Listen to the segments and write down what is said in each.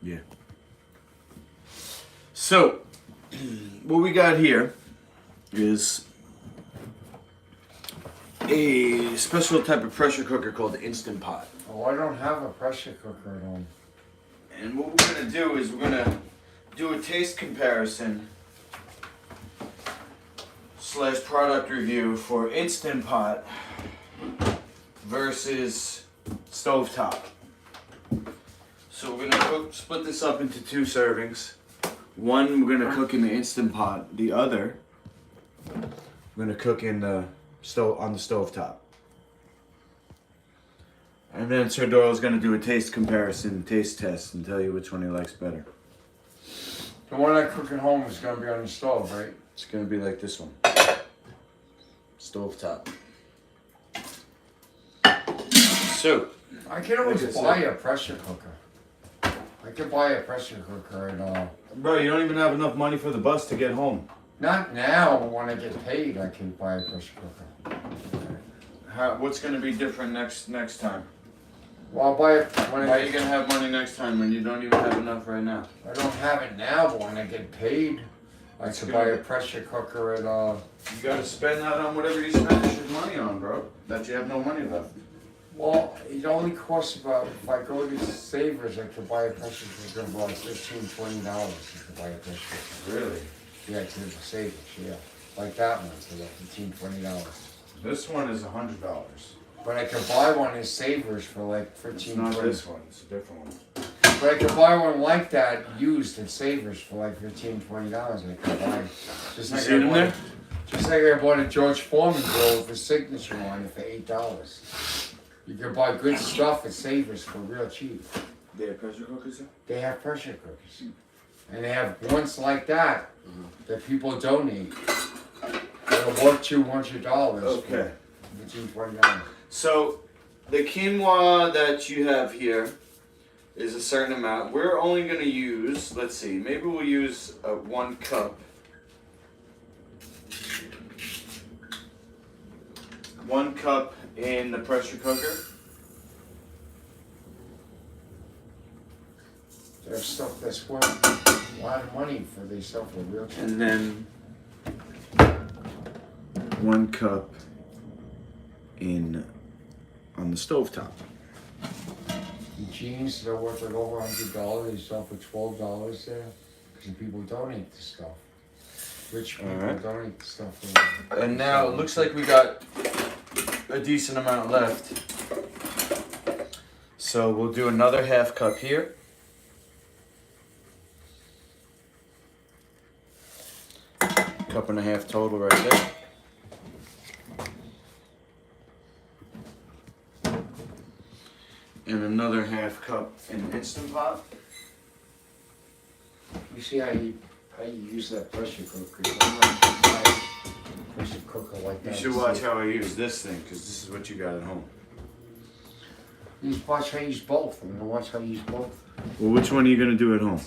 Yeah. So, what we got here is a special type of pressure cooker called the Instant Pot. Oh, I don't have a pressure cooker at home. And what we're going to do is we're going to do a taste comparison / product review for Instant Pot versus stovetop. So we're going to split this up into 2 servings. One we're going to cook in the Instant Pot. The other we're going to cook in the stove on the stovetop. And then Sir Doyle's going to do a taste comparison, taste test, and tell you which one he likes better. The one I cook at home is going to be on the stove, right? It's going to be like this one. Stovetop. So, I can always buy a pressure cooker. I can buy a pressure cooker and bro, you don't even have enough money for the bus to get home. not now, but when I get paid, I can buy a pressure cooker. What's going to be different next time? Well, I'll buy it when How are you going to have money next time when you don't even have enough right now? I don't have it now, but when I get paid, I can buy a pressure cooker at You got to spend that on whatever you spend your money on, bro. That you have no money left. Well, it only costs about, if I go to Savers, I could buy a pressure cooker for like $15, $20. I could buy a pressure cooker. Really? Yeah, to the Savers, yeah. Like that one, for like $15, $20. This one is $100. But I could buy one in Savers for like $15, It's not $20. this one. It's a different one. But I could buy one like that used at Savers for like $15, $20. I could buy. Just You like see them there? Just like I bought a George Foreman grill with a signature on it for $8. You can buy good stuff at Savers for real cheap. They have pressure cookers there? They have pressure cookers. And they have ones like that that people donate. They'll worth you $100. Okay. $15, $20. So, the quinoa that you have here is a certain amount. We're only going to use, let's see, maybe we'll use 1 cup. 1 cup in the pressure cooker. There's stuff that's worth a lot of money for these stuff for real cheap. And then 1 cup on the stovetop. Jeans that are worth like over $100, they sell for $12 there. Because people donate the stuff. Rich people donate the stuff. And now it looks like we got a decent amount left. So we'll do another 1/2 cup here. Cup and a half total right there. And another 1/2 cup in Instant Pot. You see how you use that pressure cooker. I'm not gonna buy a pressure cooker like that. You should watch how I use this thing, because this is what you got at home. You watch how you use both. I'm gonna watch how you use both. Well, which one are you going to do at home?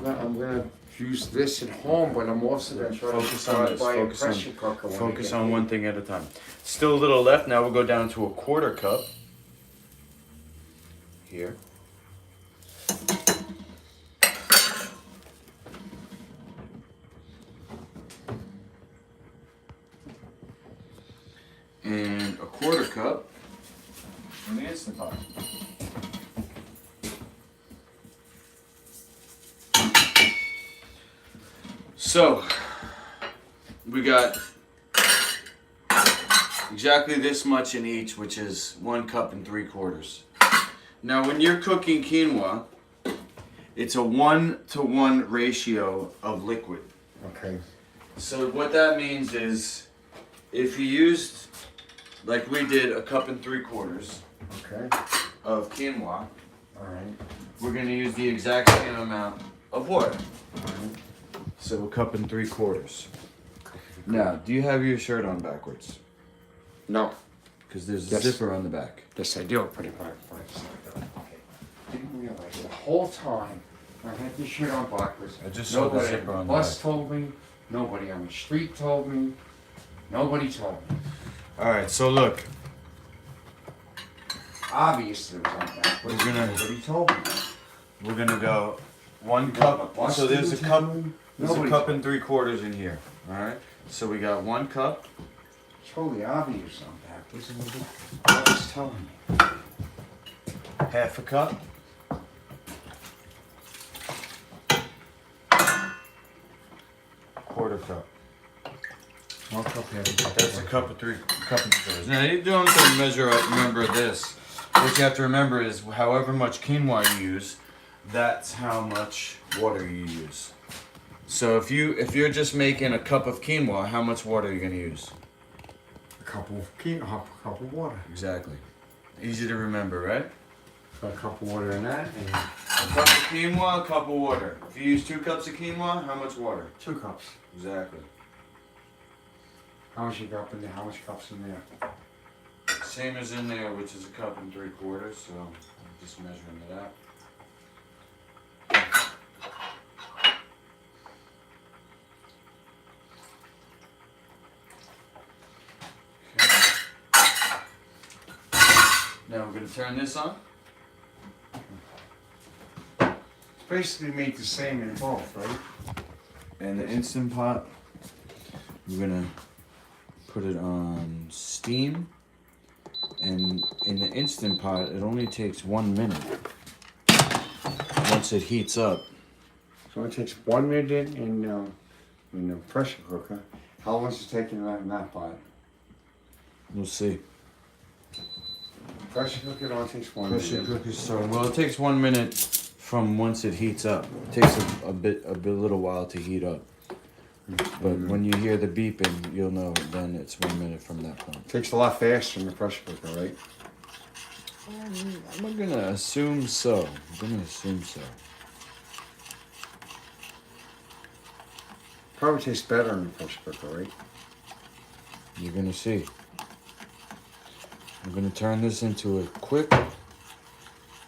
I'm gonna use this at home, but I'm also gonna try Focus to on this. buy a Focus on- pressure cooker. when I Focus get on paid. one thing at a time. Still a little left. Now we'll go down to a 1/4 cup. Here. And a 1/4 cup in the Instant Pot. So, we got exactly this much in each, which is 1 cup and 3/4. Now, when you're cooking quinoa, it's a 1-to-1 ratio of liquid. Okay. So what that means is, if you used, like we did, a cup and 3/4 Okay. of quinoa, All right. we're going to use the exact same amount of water. So a cup and 3/4. Now, do you have your shirt on backwards? No. Because there's a Yes. zipper on the back. Yes, I do. Pretty much. Okay. Didn't realize the whole time I had this shit on backwards. I just saw the Nobody zipper on on the the bus back. told me. Nobody on the street told me. Nobody told me. Alright, so look. Obviously it was on backwards. We're gonna- Nobody told me. we're gonna go 1 cup. So there's a cup. There's a cup and 3/4 in here. All right. So we got 1 cup. It's totally obvious on that, isn't it? I was telling me. Half a cup. Quarter cup. 1 cup here. That's a cup of 3/4. Now you don't have to measure out. Remember this. What you have to remember is however much quinoa you use, that's how much water you use. So if you're just making a cup of quinoa, how much water are you gonna use? A cup of water. Exactly. Easy to remember, right? So a cup of water in that, and A cup of quinoa, a cup of water. If you use 2 cups of quinoa, how much water? 2 cups. Exactly. How much you got in there? How much cups in there? Same as in there, which is a cup and 3/4. So I'm just measuring it out. Now we're going to turn this on. It's basically made the same in both, right? And the Instant Pot, we're going to put it on steam. And in the Instant Pot, it only takes 1 minute once it heats up. So it takes 1 minute in the pressure cooker. How long is it taking in that pot? We'll see. Pressure cooker only takes 1 Pressure minute. cooker start. Well, it takes 1 minute from once it heats up. It takes a little while to heat up. But when you hear the beeping, you'll know then it's 1 minute from that point. Takes a lot faster than the pressure cooker, right? I'm gonna assume so. Probably tastes better in the pressure cooker, right? You're gonna see. I'm gonna turn this into a quick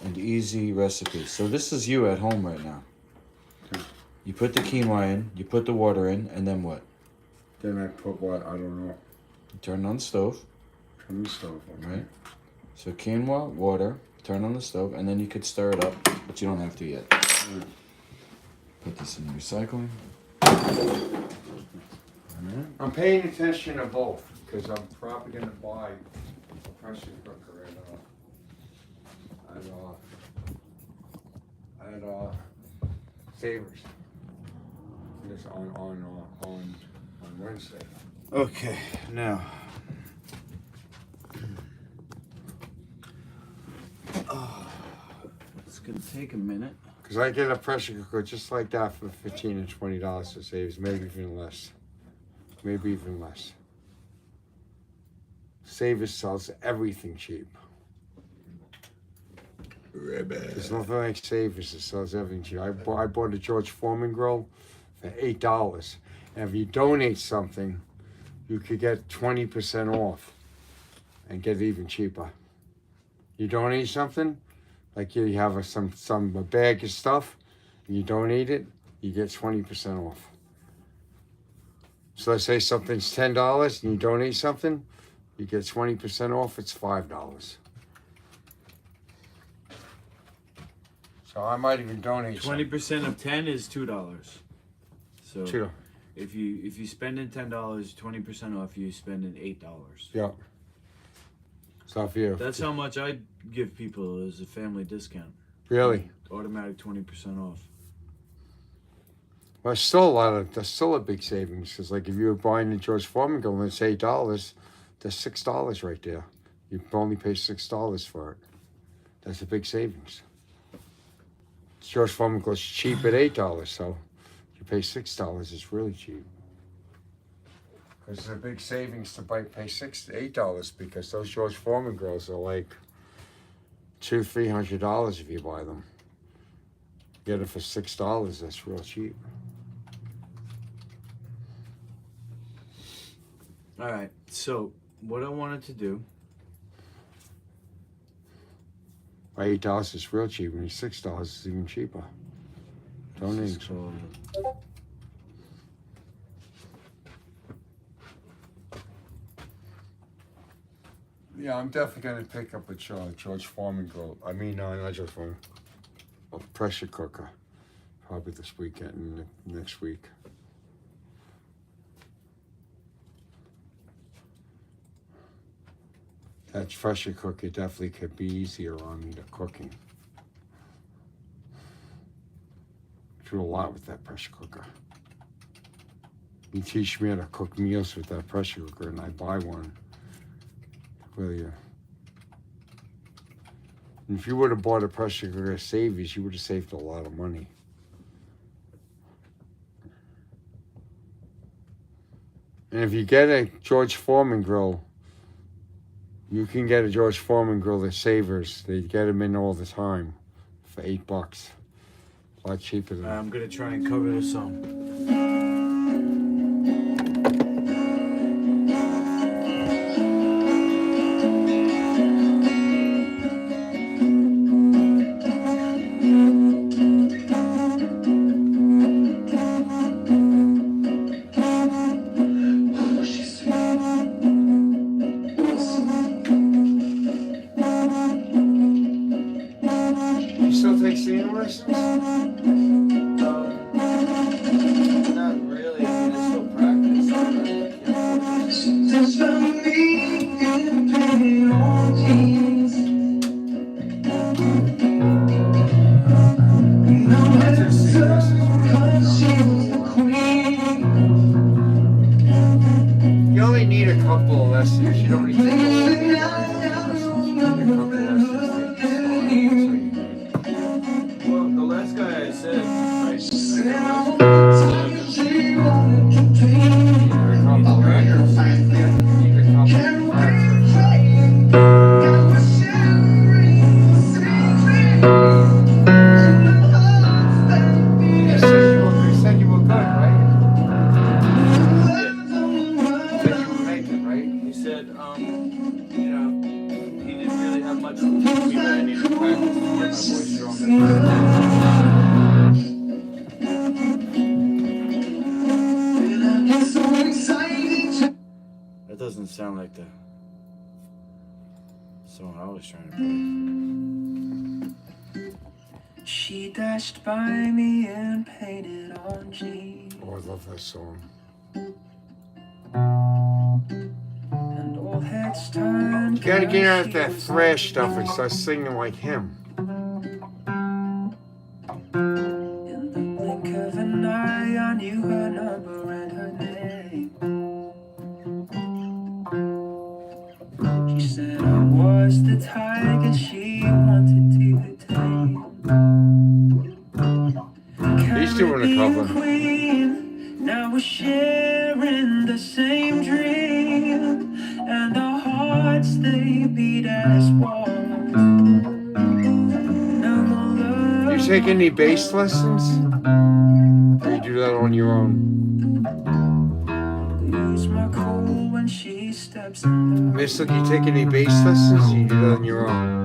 and easy recipe. So this is you at home right now. Okay. You put the quinoa in, you put the water in, and then what? Then I put what? I don't know. You turn it on the stove. Turn the stove on. Right. So quinoa, water, turn on the stove, and then you could stir it up, but you don't have to yet. Put this in recycling. I'm paying attention to both because I'm probably gonna buy a pressure cooker at Savers. This on Wednesday. Okay, now. It's gonna take a minute. Because I get a pressure cooker just like that for $15 and $20 to Savers, maybe even less. Savers sells everything cheap. There's nothing like Savers that sells everything cheap. I bought a George Foreman grill for $8. And if you donate something, you could get 20% off and get it even cheaper. You donate something, like you have a bag of stuff, and you donate it, you get 20% off. So let's say something's $10 and you donate something, you get 20% off, it's $5. So I might even donate 20% of 10 is $2. So $2. if you spend in $10, 20% off, you spend in $8. Yeah. So if you That's how much I give people as a family discount. really, Automatic 20% off. well, that's still a big savings because like if you were buying the George Foreman grill and it's $8, that's $6 right there. You only pay $6 for it. That's a big savings. George Foreman grill's cheap at $8, so you pay $6. It's really cheap. Because it's a pay $8 because those George Foreman grills are like $200-300 if you buy them. Get it for $6. That's real cheap. All right. So what I wanted to do. By $8 is real cheap, and $6 is even cheaper. Donate. Yeah, I'm definitely gonna pick up a George Foreman grill. I mean, not George Foreman. a pressure cooker, probably this weekend and next week. That pressure cooker definitely could be easier on me, the cooking. Do a lot with that pressure cooker. You teach me how to cook meals with that pressure cooker, and I buy one. Really. And if you would have bought a pressure cooker at Savvy's, you would have saved a lot of money. And if you get a George Foreman grill, you can get a George Foreman grill at Savers. They get them in all the time for $8. A lot cheaper than I'm gonna try and cover this some. You still take singing lessons? Not really. I mean, it's still practice. You only need a couple of lessons. You don't need to take all the lessons. You need a couple of lessons. Well, the last guy I said, You said you were good, right? Said you would make it, right? he said, you know, he didn't really have much to teach me, but I needed to practice to get my voice stronger. That doesn't sound like the song I was trying to play. She dashed by me and painted on jeans. Oh, I love that song. And all heads turned. You gotta get out of that thrash stuff and start singing like him. In the blink of an eye, I knew her number and her name. She said I was the tiger she wanted to tame. He's doing a cover. Queen, now we're sharing the same dream, and our hearts they beat as one. No more love. You take any bass lessons? Or you do that on your own? Lose my cool when she steps in the Miss, look, you take any bass lessons? Or you do that on your own?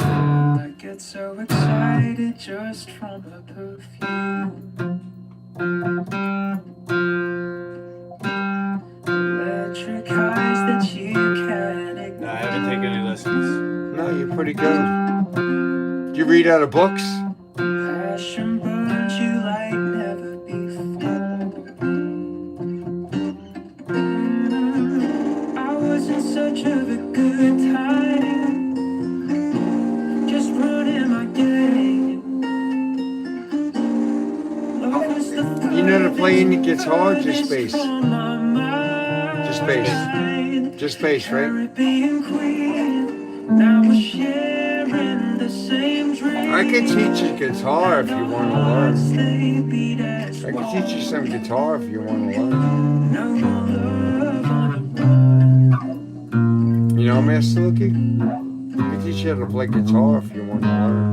I get so excited just from her perfume. Electric highs that you can't ignore. I haven't taken any lessons. No, you're pretty good. Do you read out of books? Passion burns you like never before. I was in such of a good time, just running my game. Love was the You know to play any guitar? Just bass. Just bass. Just bass, right? Caribbean queen, now we're sharing the same dream. I can teach you guitar if you want to learn. They beat as I can one. teach you some guitar if you want to learn. No more love on the run. You know, Master Lucky? I can teach you how to play guitar if you want to learn.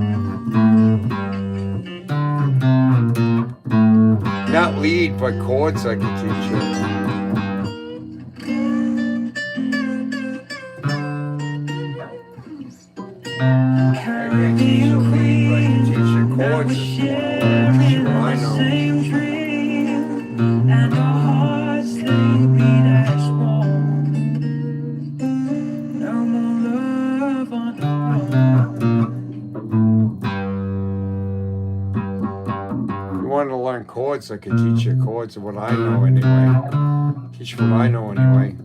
Not lead, but chords I can teach you. Caribbean queen, Teach you now chords we're if you want to learn. Teach you sharing the rhino. same dream, and our hearts they beat as one. No more love on the run. want to learn chords, I could teach you chords of what I know anyway. Teach what I know anyway.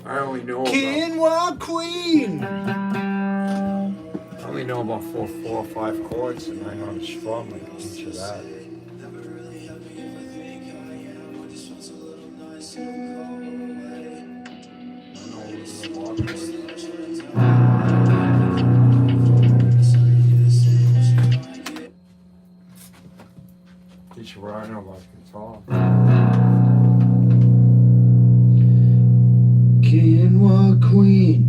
I only know about, Quinoa Queen. I only know about four or five chords, and I know the strum. I can teach you that. Teach you what I know about guitar. Quinoa Queen.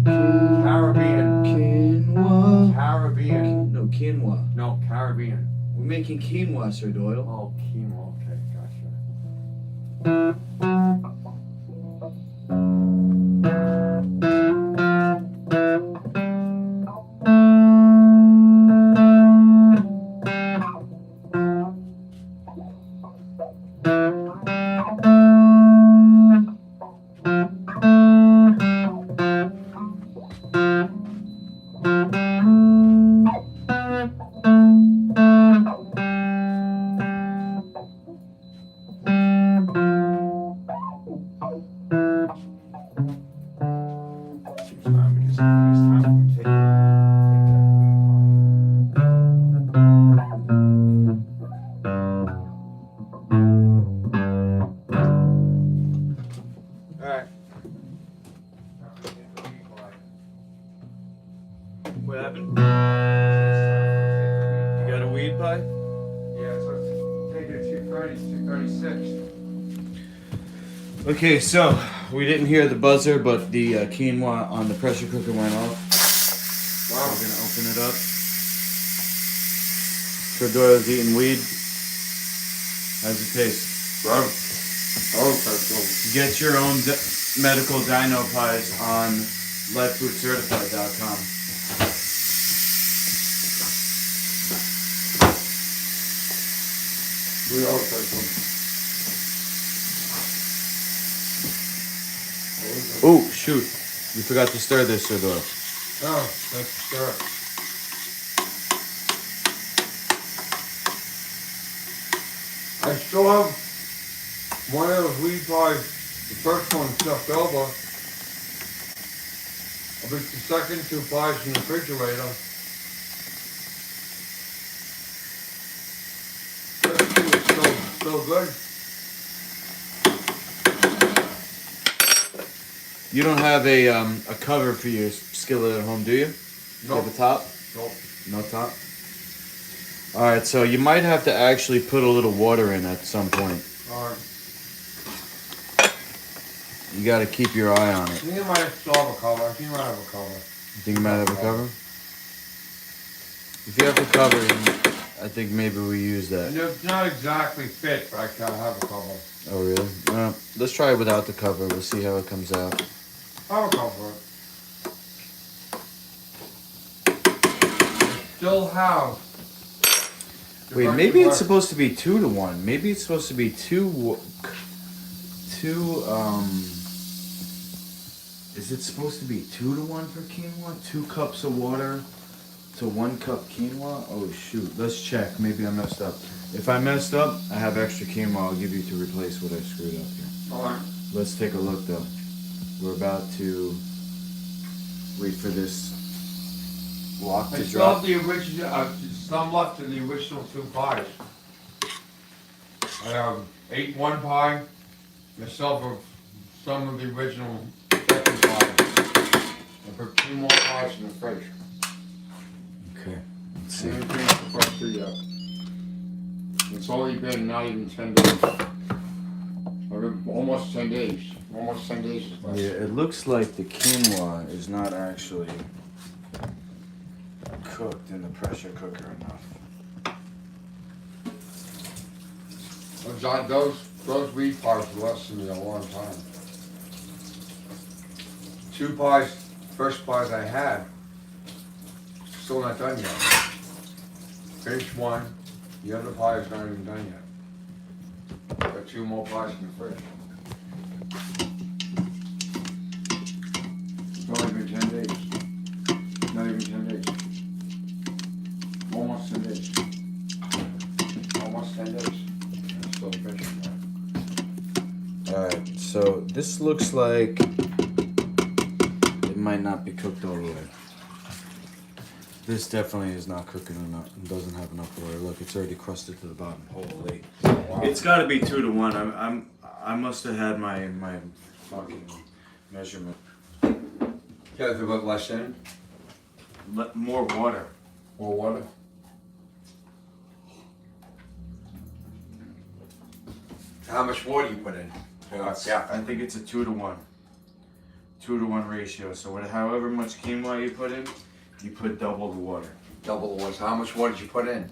Caribbean. Quinoa. Caribbean. No, quinoa. No, Caribbean. We're making quinoa, Sir Doyle. Oh, quinoa. Okay, gotcha. What happened? You got a weed pie? Yeah, so take it 230, 236. Okay, so we didn't hear the buzzer, but the quinoa on the pressure cooker went off. Wow. We're gonna open it up. Sir Doyle's eating weed. How's it taste? Wow. Oh, that's cool. Get your own medical dino pies on lifefoodcertified.com. We all take them. Oh, shoot. You forgot to stir this, Sir Doyle. Oh, that's sure. I still have one of those weed pies, the first one left over. I put the second two pies in the refrigerator. First two is still good. You don't have a cover for your skillet at home, do you? You have a top? Nope. No top? Alright, so you might have to actually put a little water in at some point. Alright. You gotta keep your eye on I it. think I might still have a cover. I think I might have a cover. You think you might have a cover? If you have a cover, I think maybe we use that. And it's not exactly fit, but I can have a cover. Oh, really? Let's try it without the cover. We'll see how it comes out. I have a cover. I still have. Wait, maybe it's supposed to be 2-to-1. Maybe it's supposed to be is it supposed to be 2-to-1 for quinoa? 2 cups of water to 1 cup quinoa? Oh shoot, let's check. Maybe I messed up. If I messed up, I have extra quinoa I'll give you to replace what I screwed up here. Alright. Let's take a look though. We're about to wait for this block I to still drop. have the original, some left of the original 2 pies. I have 8 one pie, myself of some of the original second pie. I put 2 more pies in the fridge. Okay, let's see. Haven't finished the first 2 yet. It's only been not even 10 days. Almost 10 days. Almost 10 days is left. Yeah, it looks like the quinoa is not actually cooked in the pressure cooker enough. Those wheat pies lasted me a long time. 2 pies, first pies I had, still not done yet. Finished one, the other pie is not even done yet. Got 2 more pies in the fridge. still fishing. Alright, so this looks like it might not be cooked all the way. This definitely is not cooking enough. It doesn't have enough oil. Look, it's already crusted to the bottom. Holy. Wow. It's got to be 2 to 1. I must have had my fucking measurement. Yeah, to put less in. More water. More water. How much water you put in? Yeah. I think it's a 2 to 1. 2 to 1 ratio. So however much quinoa you put in, you put double the water. Double the water. So how much water did you put in?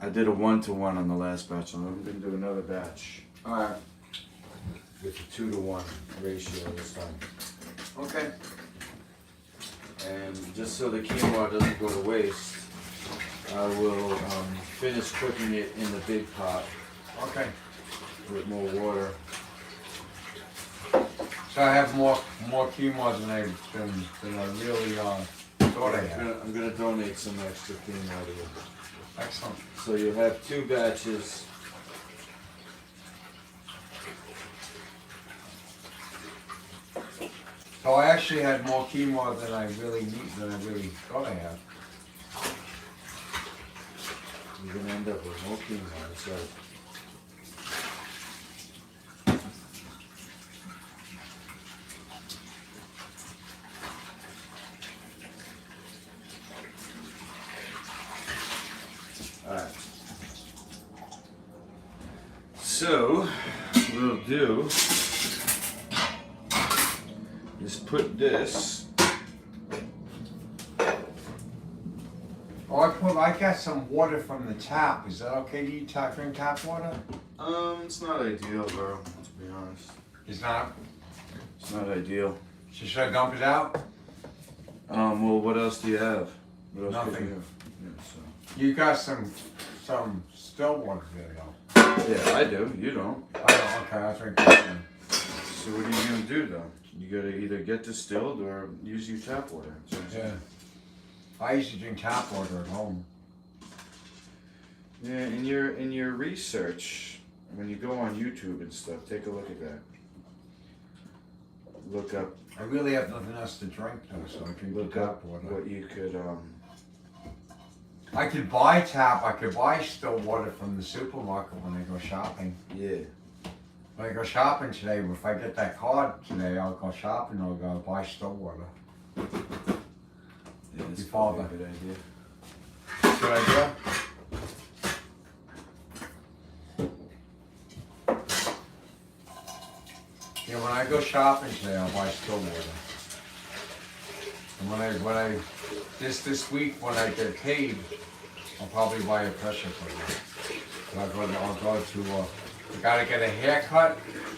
I did a 1 to 1 on the last batch. I'm going to do another batch Alright. with a 2 to 1 ratio this time. Okay. And just so the quinoa doesn't go to waste, I will finish cooking it in the big pot Okay. with more water. So I have more quinoa than I really thought I had. I'm gonna donate some extra quinoa to you. Excellent. So you have 2 batches. So I actually had more quinoa than I really thought I had. You're gonna end up with more quinoa. That's right. Alright. So, what we'll do is put this. Oh, I got some water from the tap. Is that okay to drink tap water? It's not ideal, bro, to be honest. It's not. It's not ideal. So should I dump it out? Well, what else do you have? What else Nothing. do you have? Yeah, so. You got some still water there though. Yeah, I do. You don't. I don't. Okay, I'll drink that then. So what are you gonna do though? You gotta either get distilled or use your tap water. So Yeah. I used to drink tap water at home. yeah, in your research, when you go on YouTube and stuff, take a look at that. Look up. I really have nothing else to drink though, so I drink the Look tap up water. what you could. I could buy still water from the supermarket when I go shopping. Yeah. When I go shopping today, if I get that card today, I'll go shopping. I'll go buy still water. Yeah, that's You follow probably a that? good idea. Good idea. Yeah, when I go shopping today, I'll buy still water. And when I this week when I get paid, I'll probably buy a pressure cooker. And I'll go to I gotta get a haircut.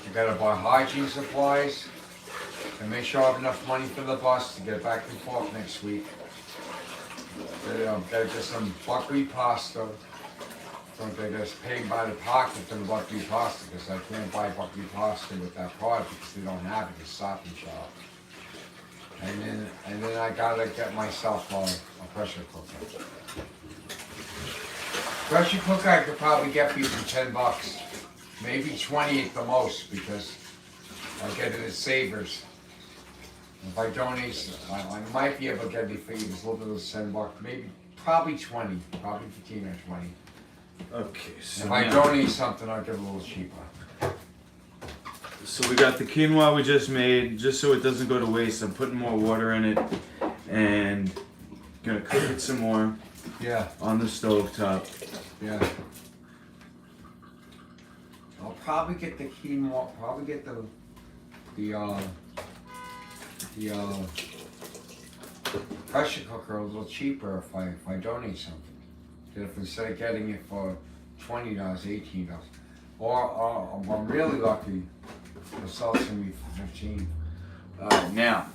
I gotta buy hygiene supplies, and make sure I have enough money for the bus to get back and forth next week. Gotta get some buckwheat pasta. So they just pay by the pocket for the buckwheat pasta because I can't buy buckwheat pasta with that card because they don't have it at Stop and Shop. And then I gotta get myself a pressure cooker. Pressure cooker I could probably get for you for $10, maybe 20 at the most because I get it at Savers. If I donate, I might be able to get it for you. It's a little bit of $10, maybe probably 20, probably 15 or 20. Okay. So If I now- donate something, I'll get it a little cheaper. So we got the quinoa we just made, just so it doesn't go to waste. I'm putting more water in it, and gonna cook it some more Yeah, on the stove top. yeah. I'll probably get the quinoa. Probably get the pressure cooker a little cheaper if I donate something. If instead of getting it for $20, $18, or I'm really lucky, they'll sell it to me for 15. Alright, now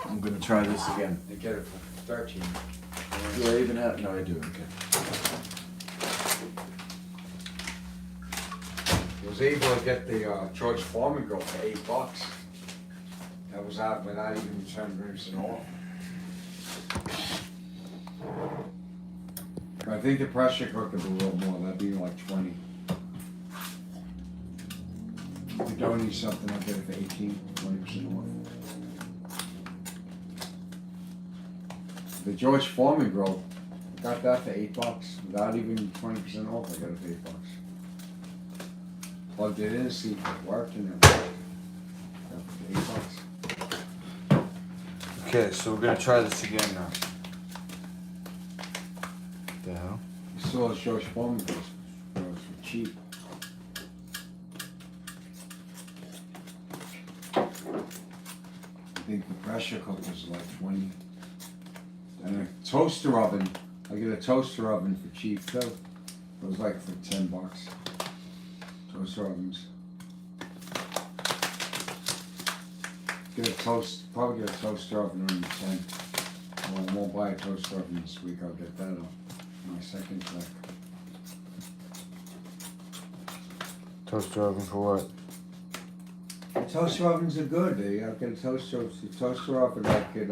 I'm gonna try this again. They get it for 13. Do I even have? No, I do. Okay. I was able to get the George Foreman grill for $8. That was out without even turning ribs and all. I think the pressure cooker would be a little more. That'd be like 20. If you donate something, I'll get it for 20% off. The George Foreman grill, I got that for $8. Without even 20% off, I got it for $8. Plugged it in, see if it worked, and everything. Got it for $8. Okay, so we're gonna try this again now. What the hell? You saw the George Foreman grills. Those were cheap. I think the pressure cookers are like 20. And a toaster oven, I get a toaster oven for cheap too. It was like for $10. Toaster ovens. Probably get a toaster oven under 10. Well, I won't buy a toaster oven this week, I'll get that on my second check. Toaster oven for what? The toaster ovens are good. I'll get a toaster oven. I could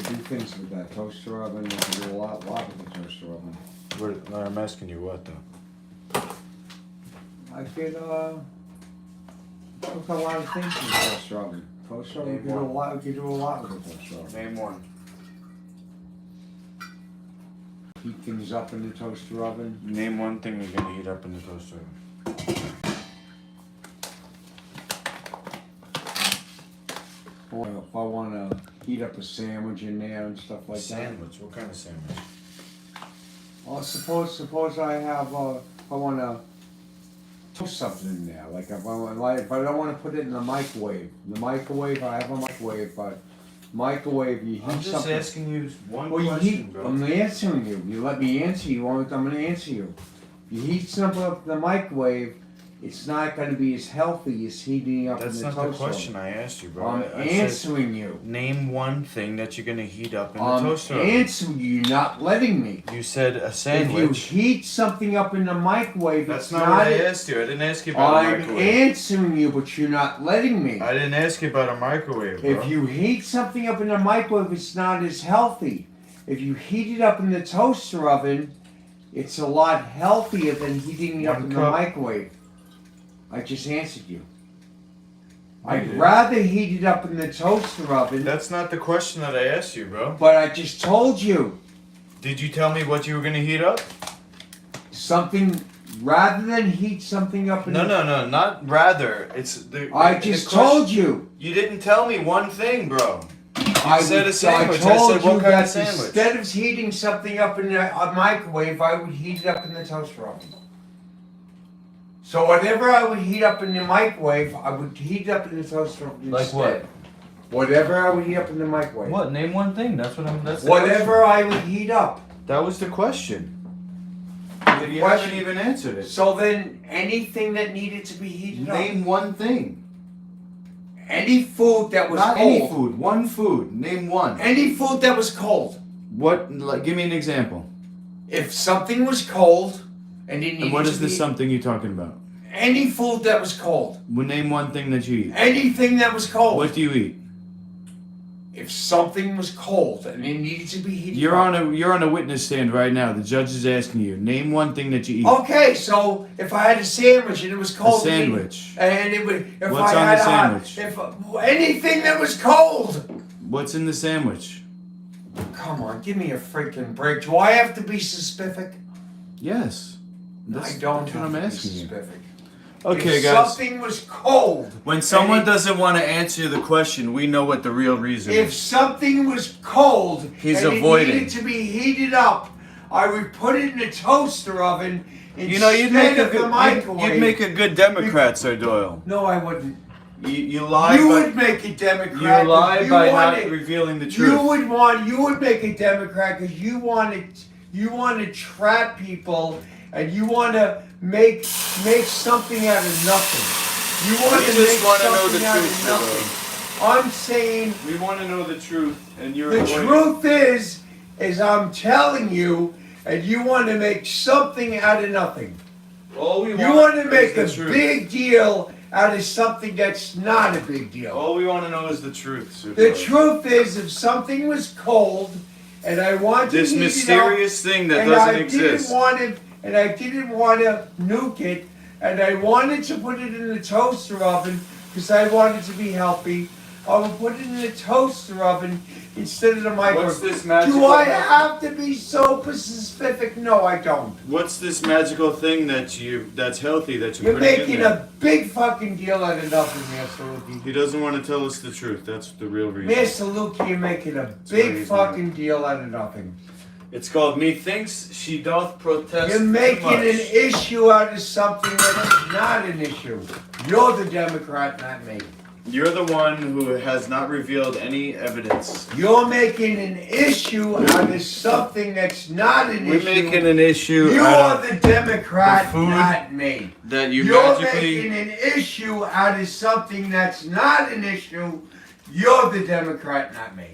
do things with that toaster oven. I could do a lot with the toaster oven. What, I'm asking you what though? I could cook a lot of things in the toaster oven. Toaster oven, you could do a lot with the toaster oven. Name one. Heat things up in the toaster oven. Name one thing you're gonna heat up in the toaster oven. Or if I want to heat up a sandwich in there and stuff like Sandwich? What kind of sandwich? that. Well, suppose I have I want to toast something in there. Like if I don't want to put it in the microwave. I have a microwave, but microwave you heat I'm just something. asking you one Well, question, bro. I'm answering you. You let me answer you. I'm going to answer you. You heat something up in the microwave, it's not going to be as healthy as heating up That's in the not toaster the question oven. I asked you, bro. I'm I answering you. said, name one thing that you're gonna heat up in the I'm toaster oven. answering you. You're not letting me. You said a If sandwich. you heat something up in the microwave, That's it's not what I asked you. I didn't ask you about a I'm microwave. answering you, but you're not letting me. I didn't ask you about a microwave, bro. If you heat something up in the microwave, it's not as healthy. If you heat it up in the toaster oven, it's a lot healthier than heating it up in the microwave. I just answered you. I'd rather heat it up in the toaster oven. That's not the question that I asked you, bro. But I just told you. Did you tell me what you were gonna heat up? Something, rather than heat something up in No, not rather. It's the. I just told you. You didn't tell me one thing, bro. I said a sandwich. I told I said, what you kind that of sandwich? instead of heating something up in a microwave, I would heat it up in the toaster oven. So whatever I would heat up in the microwave, I would heat it up in the toaster oven Like instead. Whatever I would heat up in the microwave. What? Name one thing. That's what I'm. That's the Whatever I would heat up. question. That was the question. You haven't even answered it. So then, anything that needed to be heated up. Name one thing. Any food that was Not cold. any food. One food. Name one. Any food that was cold. What? Like, give me an example. If something was cold and it needed And what is to this be, something you're talking about? any food that was cold. Well, name one thing that you eat. Anything that was cold. What do you eat? If something was cold and it needed to be heated You're up. on a witness stand right now. The judge is asking you. Name one thing that you eat. Okay, so if I had a sandwich and it was cold. A sandwich. And it would. If What's I on had the a sandwich? anything that was cold. What's in the sandwich? Come on, give me a freaking break. Do I have to be specific? Yes. I don't That's have what I'm to be asking you. specific. Okay, if guys. something was cold. When someone and it- doesn't want to answer the question, we know what the real reason If is. something was cold He's and avoiding. it needed to be heated up, I would put it in the toaster oven instead You know, you'd make of the microwave. you'd make a good Democrat, Sir Doyle. No, I wouldn't. You lie. You by, would make a Democrat. you lie you by want not it- revealing the truth. You would make a Democrat because you want to trap people and you want to make something out of nothing. You want We to just make wanna know something the out truth, of nothing. I'm saying We want to know the truth, and you're the avoiding. truth is I'm telling you, and you want to make something out of nothing. All we You want to is make the a truth. big deal out of something that's not a big deal. All we want to know is the truth, Sir The Doyle. truth is, if something was cold, and I wanted This to heat mysterious thing it that up, doesn't and exist. I didn't want to nuke it, and I wanted to put it in the toaster oven because I wanted to be healthy, I would put it in the toaster oven instead of the microwave. What's this magical? Do I have to be so specific? No, I don't. What's this magical thing that's healthy that You're putting in making there? a big fucking deal out of nothing, Master Lukey. He doesn't want to tell us the truth. That's the real reason. Master Lukey, you're making a big fucking deal out of nothing. It's called Methinks She Doth Protest. You're making Too Much. an issue out of something that is not an issue. You're the Democrat, not me. You're the one who has not revealed any evidence. You're making an issue out of something that's not an issue. We're making an issue You're out of the Democrat, the food not me. that you You're magically... making an issue out of something that's not an issue. You're the Democrat, not me.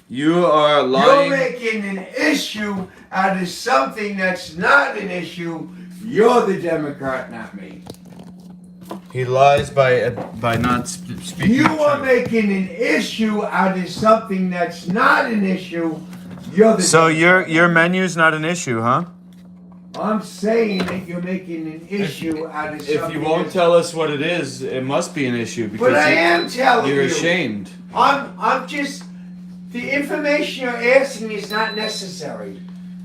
You are lying. You're making an issue out of something that's not an issue. You're the Democrat, not me. He lies by not speaking. You the are truth. making an issue out of something that's not an issue. You're the So Democrat. your menu's not an issue, huh? I'm saying that you're making an issue out of something. If you won't tell us what it is, it must be an issue because But I am telling you're you. ashamed. I'm just. The information you're asking is not necessary.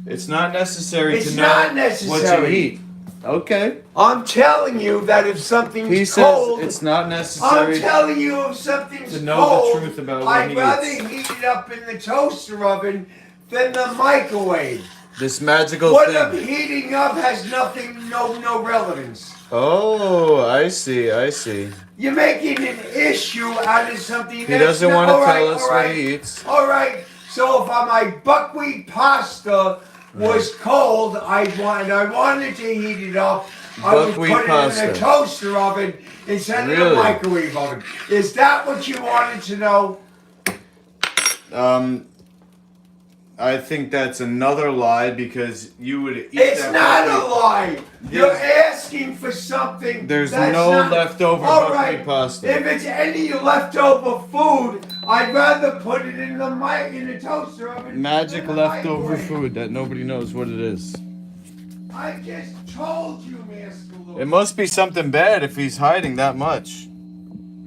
It's not necessary It's to know not what necessary. you eat. Okay. I'm telling you that if something's He cold, says it's not I'm necessary. telling you if something's to know cold, the truth about what I'd he rather eats. heat it up in the toaster oven than the microwave. This magical What thing. I'm heating up has nothing, no relevance. Oh, I see. You're making an issue out of something He that's doesn't not, want to all right, tell us all what right, he eats. All right, so if my buckwheat pasta was cold, I wanted to heat it up, I would Buckwheat put it in pasta. a toaster oven instead of Really? the microwave oven. Is that what you wanted to know? I think that's another lie because you would eat It's that not a buckwheat- lie. You're Yes. asking for something. There's that's no not, leftover all buckwheat right, pasta. If it's any leftover food, I'd rather put it in the toaster oven. Magic than the leftover microwave. food that nobody knows what it is. I just told you, Master Luke. It must be something bad if he's hiding that much.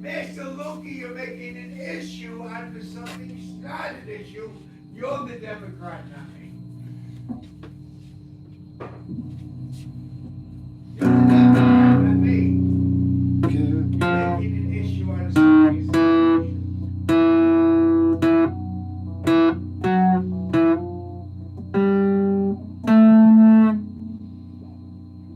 Master Lukey, you're making an issue out of something that's not an issue. You're the Democrat, not me. You're the Democrat, not me. You're making an issue out of something that's not an issue.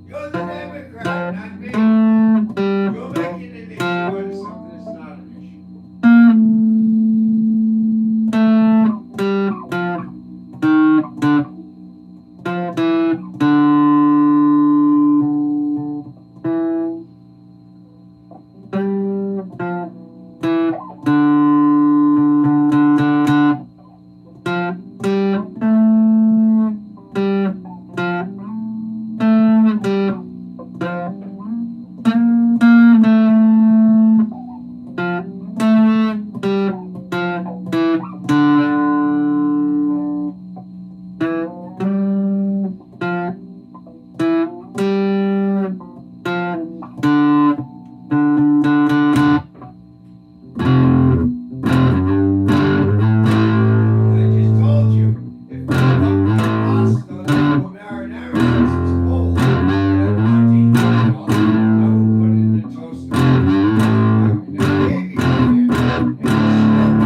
You're the Democrat, not me. You're making an issue out of something that's not an issue. I just told you, if my pasta or marinara sauce was cold and I wanted to heat it up, I would put it in the toaster. And the baby in there, and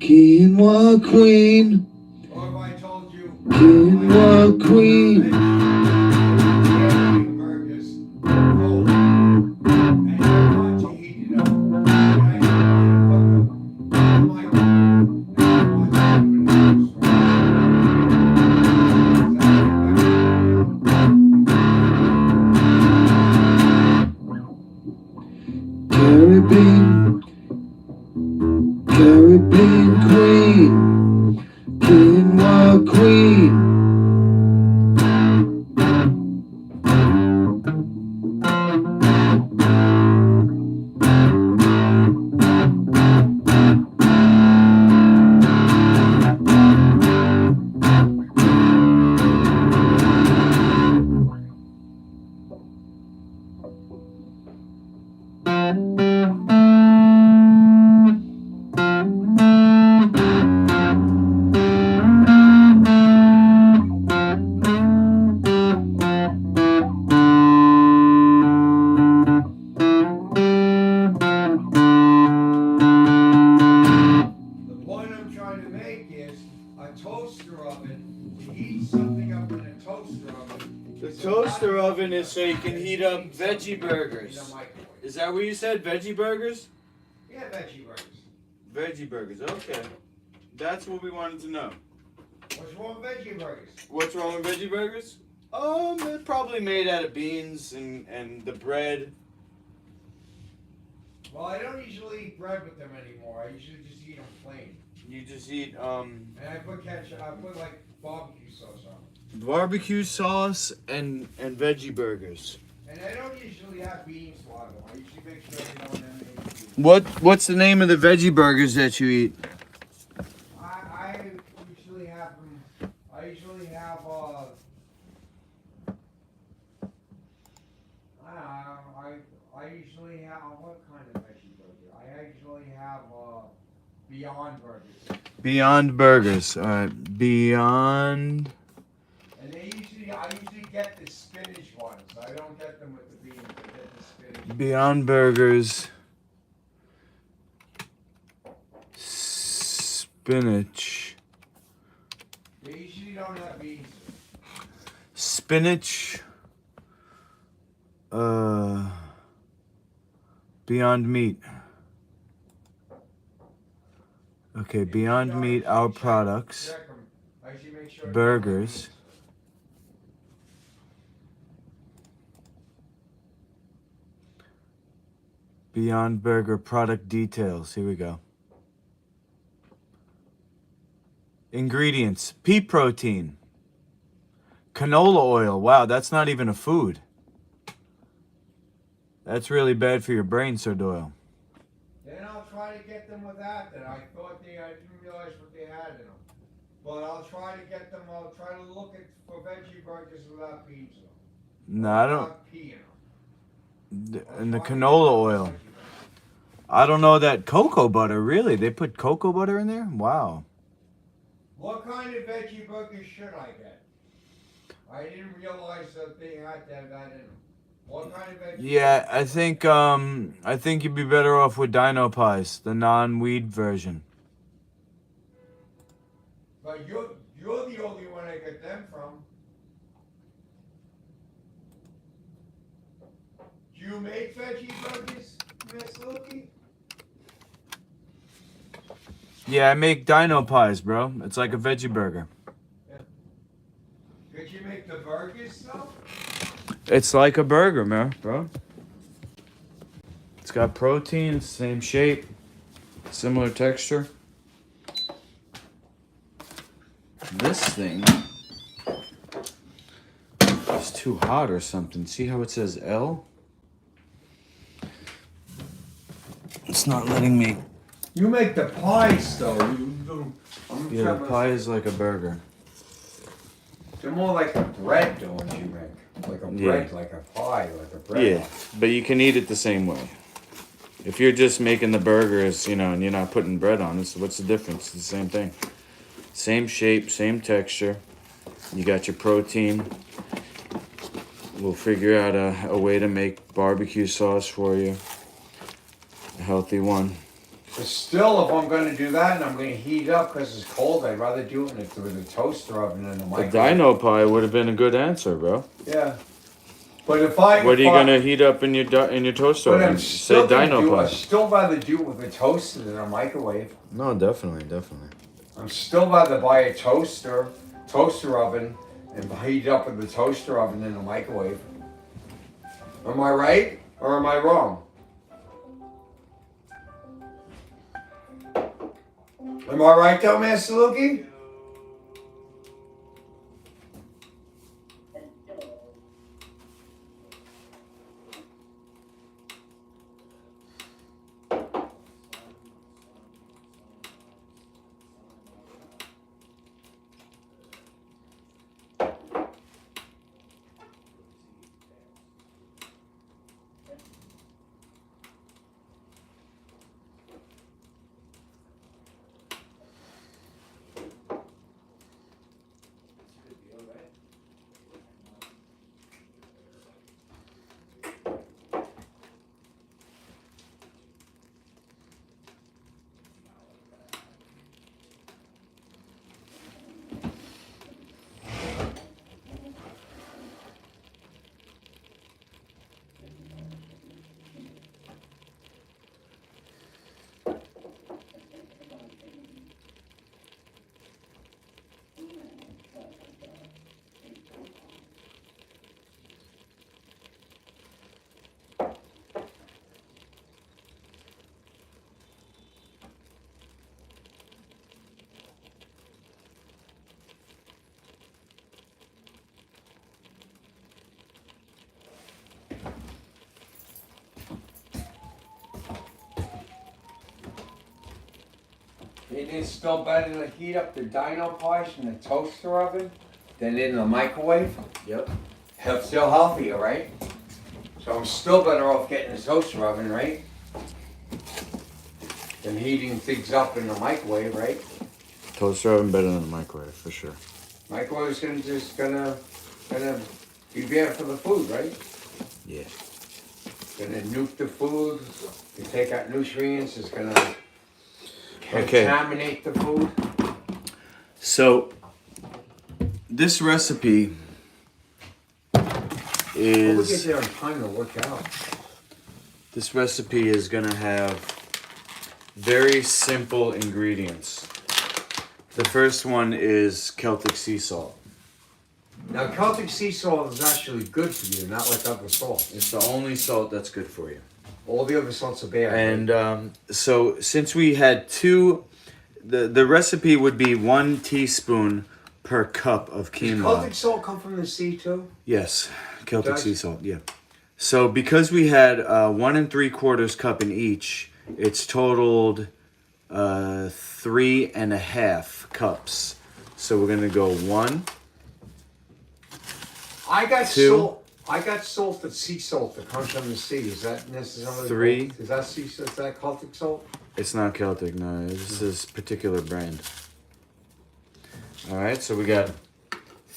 Quinoa queen, or if I told you, quinoa queen, burgers cold, and I want to heat it up, and I put them in the microwave, and I want to put it in the Caribbean, Caribbean queen, quinoa queen, The toaster oven is so you can heat up veggie burgers. Is that what you said? Veggie burgers? Yeah, veggie burgers. Veggie burgers, okay. That's what we wanted to know. What's wrong with veggie burgers? What's wrong with veggie burgers? They're probably made out of beans and the bread. Well, I don't usually eat bread with them anymore. I usually just eat them plain. You just eat And I put ketchup. I put like barbecue sauce on them. barbecue sauce and veggie burgers. And I don't usually have beans on them. I usually make sure they don't have any beans. What's the name of the veggie burgers that you eat? I usually have them. I usually have I usually have what kind of veggie burger? I usually have Beyond Burgers. Beyond Burgers. Alright, Beyond. And I usually get the spinach ones. I don't get them with the beans. I get the spinach. Beyond Burgers. Spinach. They usually don't have beans. Spinach. Beyond Meat. Okay, Beyond Meat, our products. Check 'em. I usually make sure Burgers. Beyond Burger product details. Here we go. Ingredients: pea protein, canola oil. Wow, that's not even a food. That's really bad for your brain, Sir Doyle. Then I'll try to get them with that. Then I didn't realize what they had in them. But I'll try to get them. I'll try to look for veggie burgers without beans in them. No, I don't. Without pea in them. And the canola oil. I don't know that cocoa butter. Really, they put cocoa butter in there? Wow. What kind of veggie burgers should I get? I didn't realize that they had to have that in them. What kind of veggie? Yeah, I think you'd be better off with Dino Pies, the non-weed version. But you're the only one I get them from. Do you make veggie burgers, Miss Lukey? Yeah, I make Dino Pies, bro. It's like a veggie burger. Could you make the burgers though? It's like a burger, man, bro. It's got protein, same shape, similar texture. This thing is too hot or something. See how it says L? It's not letting me. You make the pies though. Yeah, the pie is like a burger. They're more like a bread, don't you make? Like a bread, like a pie, like a bread. Yeah, but you can eat it the same way. If you're just making the burgers, you know, and you're not putting bread on it, so what's the difference? It's the same thing. Same shape, same texture. You got your protein. We'll figure out a way to make barbecue sauce for you. A healthy one. But still, if I'm going to do that and I'm going to heat it up because it's cold, I'd rather do it with a toaster oven than a A microwave. dino pie would have been a good answer, bro. Yeah. But if I... What are you gonna heat up in your toaster But oven? I'm still Say gonna dino do, pie. I'd still rather do it with a toaster than a microwave. No, definitely. I'm still rather buy a toaster oven, and heat it up with the toaster oven than a microwave. Am I right or am I wrong? Am I right though, Master Lukey? It is still better to heat up the dino pies in the toaster oven than in the microwave. Yep. It's still healthier, right? So I'm still better off getting the toaster oven, right? Than heating things up in the microwave, right? Toaster oven better than the microwave for sure. Microwave's gonna be bad for the food, right? Yeah. Gonna nuke the food, you take out nutrients, it's gonna Okay. contaminate the food. So this recipe We'll get is there in time to work out. this recipe is gonna have very simple ingredients. The first one is Celtic sea salt. Now Celtic sea salt is actually good for you, not like other salt. It's the only salt that's good for you. All the other salts are bad. And so since we had two, the recipe would be 1 teaspoon per cup of Does quinoa. Celtic salt come from the sea too? Yes, Celtic Does? sea salt, yeah. So because we had 1 3/4 cup in each, it's totaled 3.5 cups. So we're gonna go 1. I got Two. salt. I got salted sea salt that comes from the sea. Is that necessarily? 3. Is that sea? Is that Celtic salt? It's not Celtic, no. This is particular brand. All right, so we got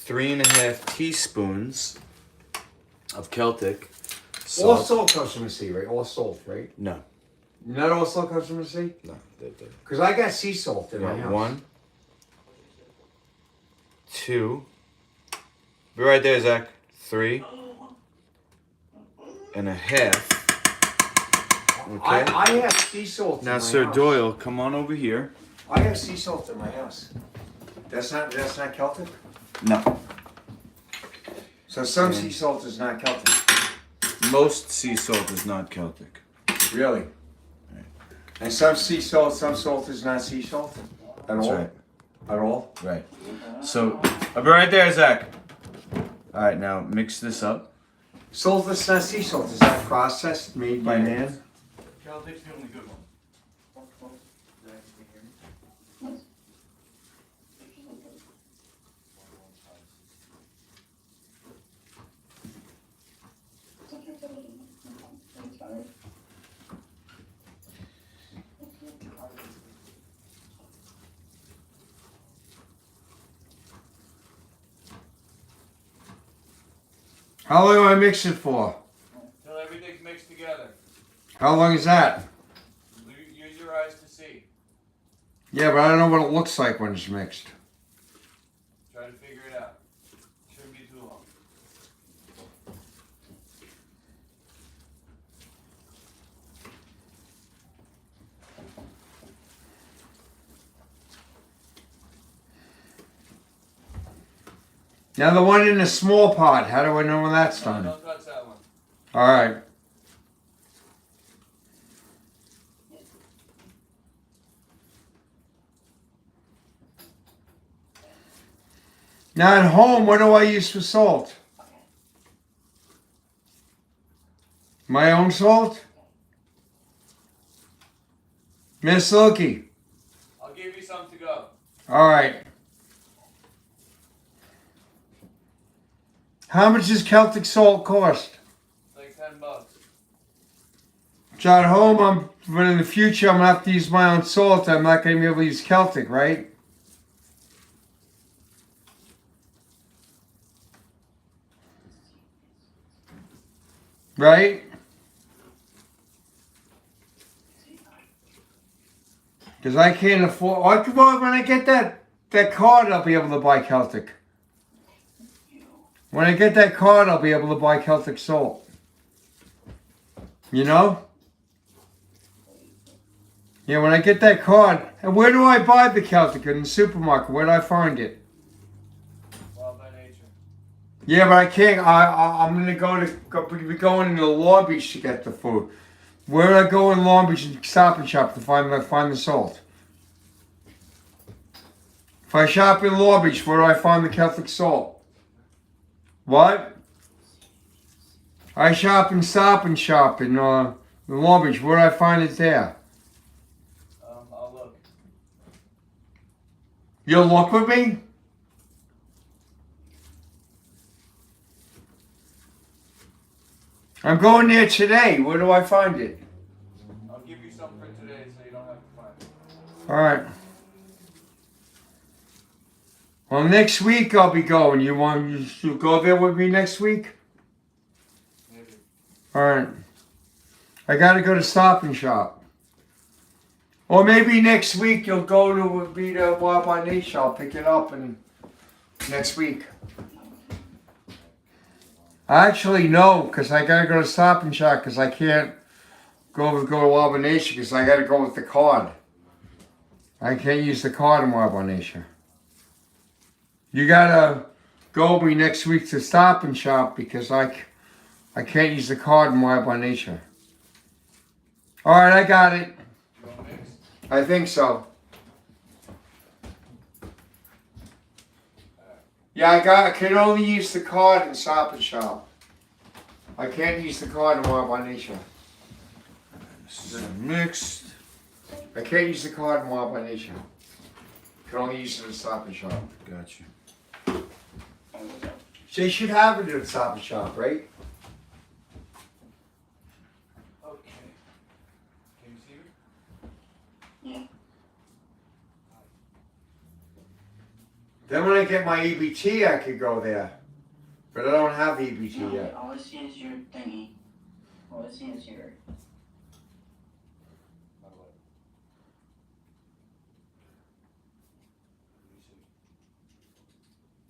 3.5 teaspoons of Celtic All salt. salt comes from the sea, right? All salt, right? No, Not all salt comes from the sea. no. Because I got sea salt in my house. 1, 2. Be right there, Zach. 3.5. Okay. I have sea salt. Now, in my Sir house. Doyle, come on over here. I have sea salt in my house. That's not Celtic. No. So some sea salt is not Celtic. Most sea salt is not Celtic. Really? Right. And some salt is not sea salt at That's all. right. At all. Right. So, I'll be right there, Zach. All right, now mix this up. Salt that's not sea salt. Is that processed, made by man? Celtic's the only good one. How long do I mix it for? Till everything's mixed together. How long is that? Use your eyes to see. Yeah, but I don't know what it looks like when it's mixed. Try to figure it out. Shouldn't be too long. Now the one in the small pot, how do I know when that's done? Don't touch that one. Alright. Now at home, what do I use for salt? My own salt? Miss Silky. I'll give you some to go. Alright. How much does Celtic salt cost? Like $10. So at home, but in the future, I'm gonna have to use my own salt. I'm not gonna be able to use Celtic, right? Right? Because I can't afford. Well, when I get that card, I'll be able to buy Celtic. When I get that card, I'll be able to buy Celtic salt. You know? Yeah, when I get that card. And where do I buy the Celtic? In the supermarket. Where do I find it? Wild by nature. Yeah, but I can't. I'm gonna be going to Long Beach to get the food. Where do I go in Long Beach and Stop and Shop to find the salt? If I shop in Long Beach, where do I find the Celtic salt? What? I shop in Stop and Shop in Long Beach. Where do I find it there? I'll look. You'll look with me? I'm going there today. Where do I find it? I'll give you something for today so you don't have to find it. Alright. Well, next week I'll be going. You want you to go there with me next week? Maybe. Alright. I gotta go to Stop and Shop. Or maybe next week you'll go to be the Wild by Nature. I'll pick it up and next week. Actually, no, because I gotta go to Stop and Shop because I can't go to Wild by Nature because I gotta go with the card. I can't use the card in Wild by Nature. You gotta go with me next week to Stop and Shop because I can't use the card in Wild by Nature. Alright, I got it. You want mix? I think so. Yeah, I can only use the card in Stop and Shop. I can't use the card in Wild by Nature. This is mixed. I can't use the card in Wild by Nature. I can only use it in Stop and Shop. Got you. So you should have it at Stop and Shop, right? Okay. Can you see me? Then when I get my EBT, I could go there. But I don't have EBT No, yet. all I see is your thingy. All I see is your.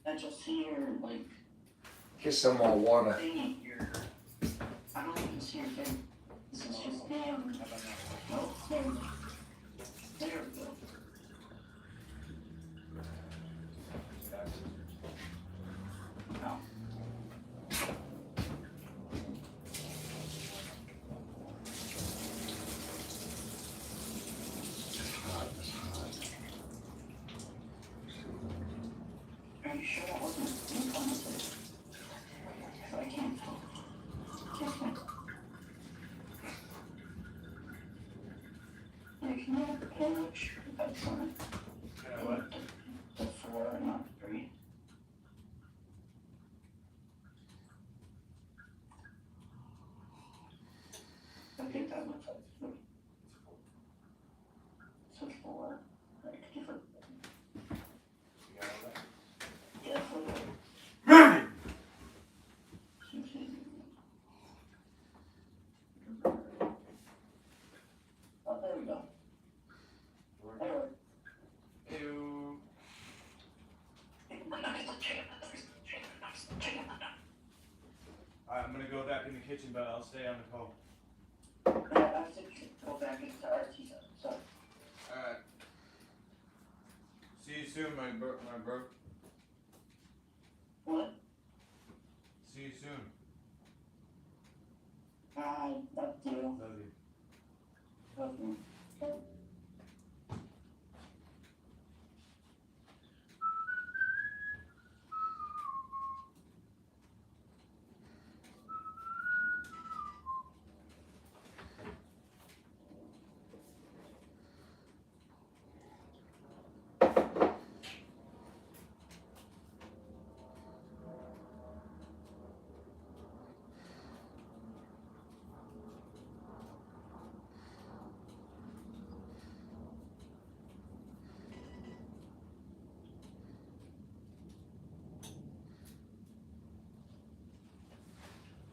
I just see your, like, Get some more water. thingy. Your. I don't even see your thing. This is just damn. No, there we go. There we go. No. Are you sure that wasn't implemented? So I can't. Yeah, can you have the page? That's on it. Can I what? The 4, not 3. I think that looks like 3. So 4. Right, could you flip? You got all that? Yeah, flip it. Oh, there we go. There we go. Ew. Alright, I'm gonna go back in the kitchen, but I'll stay on the call. I have to go back into RT, so. Alright. See you soon, my bro. What? See you soon. I love you. Love you. Love you.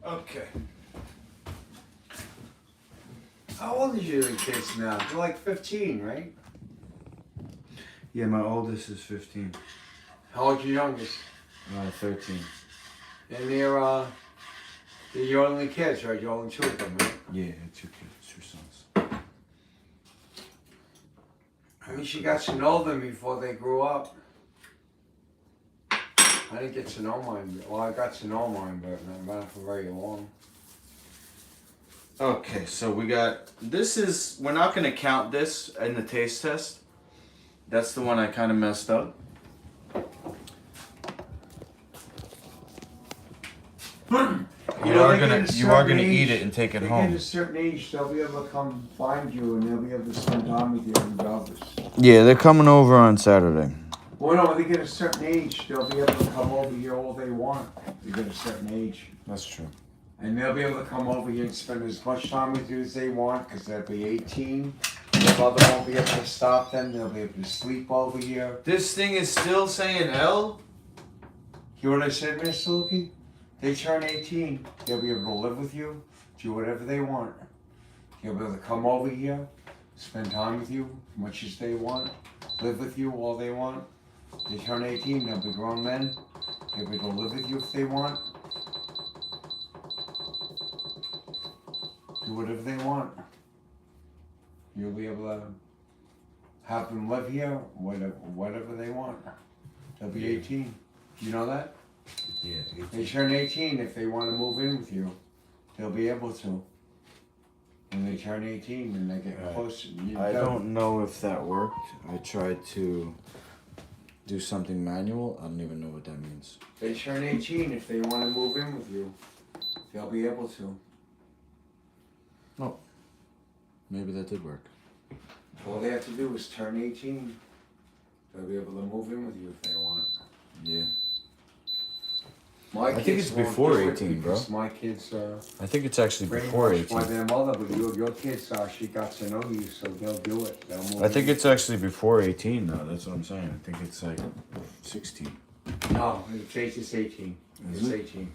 Okay. How old is your kids now? They're like 15, right? Yeah, my oldest is 15. How old's your youngest? 13. And they're your only kids, right? You're only 2 of them, right? Yeah, 2 kids, 2 sons. I mean, she got to know them before they grew up. I didn't get to know mine. Well, I got to know mine, but not for very long. Okay, so we got, we're not going to count this in the taste test. That's the one I kind of messed up. You are gonna eat it and take it They home. get a certain age, they'll be able to come find you and they'll be able to spend time with you in Dallas. Yeah, they're coming over on Saturday. Well, no, when they get a certain age, they'll be able to come over here all they want. They get a certain age. That's true. And they'll be able to come over here and spend as much time with you as they want, because they'll be 18. Their mother won't be able to stop them. They'll be able to sleep over here. This thing is still saying L? Hear what I said, Miss Luki? They turn 18. They'll be able to live with you, do whatever they want. They'll be able to come over here, spend time with you as much as they want, live with you all they want. They turn 18, they'll be grown men. They'll be able to live with you if they want. Do whatever they want. You'll be able to have them live here, whatever they want. They'll be 18. You know that? Yeah. They turn 18 if they want to move in with you. They'll be able to. When they turn 18 and they get close. I don't know if that worked. I tried to do something manual. I don't even know what that means. They turn 18 if they want to move in with you. They'll be able to. Maybe that did work. All they have to do is turn 18. They'll be able to move in with you if they want. Yeah. My I think kids it's won't before do it 18, bro. because my kids I think it's actually before brainwashed by 18. their mother, but your kids actually got to know you, so they'll do it. They'll move I think in. it's actually before 18 though. That's what I'm saying. I think it's like 16. No, it's 18. Is It's 18.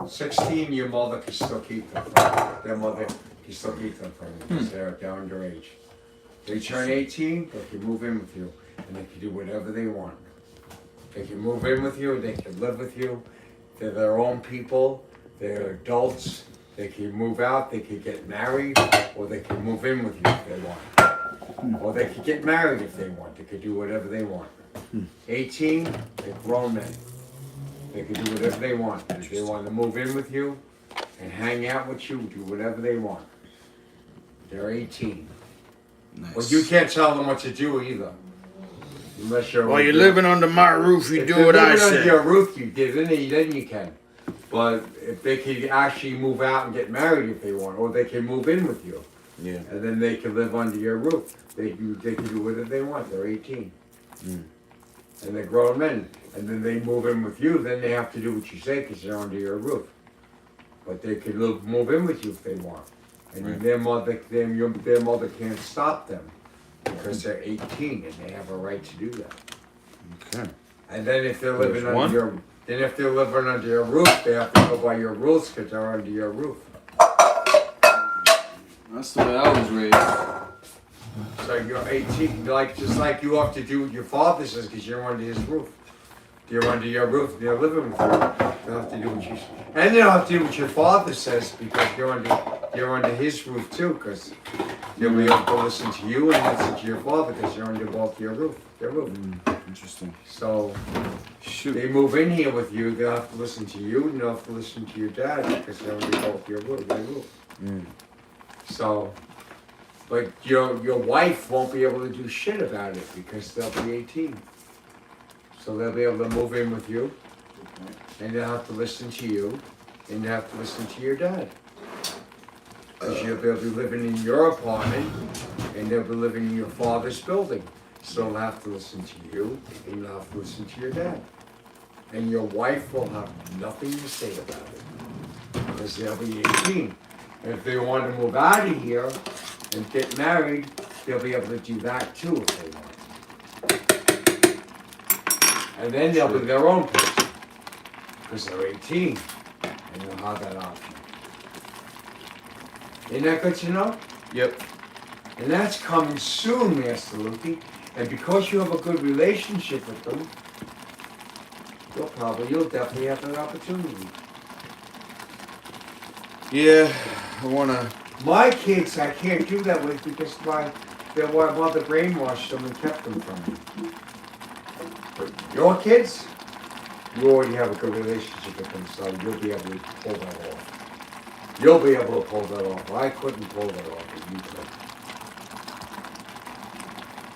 16, your mother can still keep them from. Their mother can still keep them from because they're underage. They turn 18, they can move in with you, and they can do whatever they want. They can move in with you, they can live with you. They're their own people, they're adults. They can move out, they can get married, or they can move in with you if they want. Or they can get married if they want. They can do whatever they want. 18, they're grown men. They can do whatever they want. If they want to move in with you and hang out with you, do whatever they want. They're 18. Nice. Well, you can't tell them what to do either. Unless you're. While you're living under my roof, you if do they're what I living under say. your roof, you did, then you can. But if they can actually move out and get married if they want, or they can move in with you, Yeah. and then they can live under your roof. They can do whatever they want. They're 18. And they're grown men. And then they move in with you, then they have to do what you say because they're under your roof. But they can move in with you if they want. And Right. their mother can't stop them because they're 18 and they have a right to do that. Okay. And then if they're There's living one. under your roof, they have to go by your rules because they're under your roof. That's the way I was raised. So you're 18, just like you have to do what your father says because you're under his roof. You're under your roof, they're living with you. They'll have to do what you say. And they'll have to do what your father says because you're under his roof too, because you'll be able to listen to you and listen to your father because you're under both their roof. Interesting. So Shoot. they move in here with you, they'll have to listen to you and they'll have to listen to your dad because they're under both their roof. So, but your wife won't be able to do shit about it because they'll be 18. So they'll be able to move in with you, and they'll have to listen to you, and they'll have to listen to your dad. Because they'll be living in your apartment, and they'll be living in your father's building. So they'll have to listen to you, and they'll have to listen to your dad. And your wife will have nothing to say about it, because they'll be 18. And if they want to move out of here and get married, they'll be able to do that too if they want. And then they'll be their own person, because they're 18, and they'll have that option. Isn't that good to know? Yep. And that's coming soon, Master Luki. And because you have a good relationship with them, you'll definitely have that opportunity. Yeah, I wanna. My kids, I can't do that with because their mother brainwashed them and kept them from me. But your kids, you already have a good relationship with them, so you'll be able to pull that off. You'll be able to pull that off. I couldn't pull that off, but you could.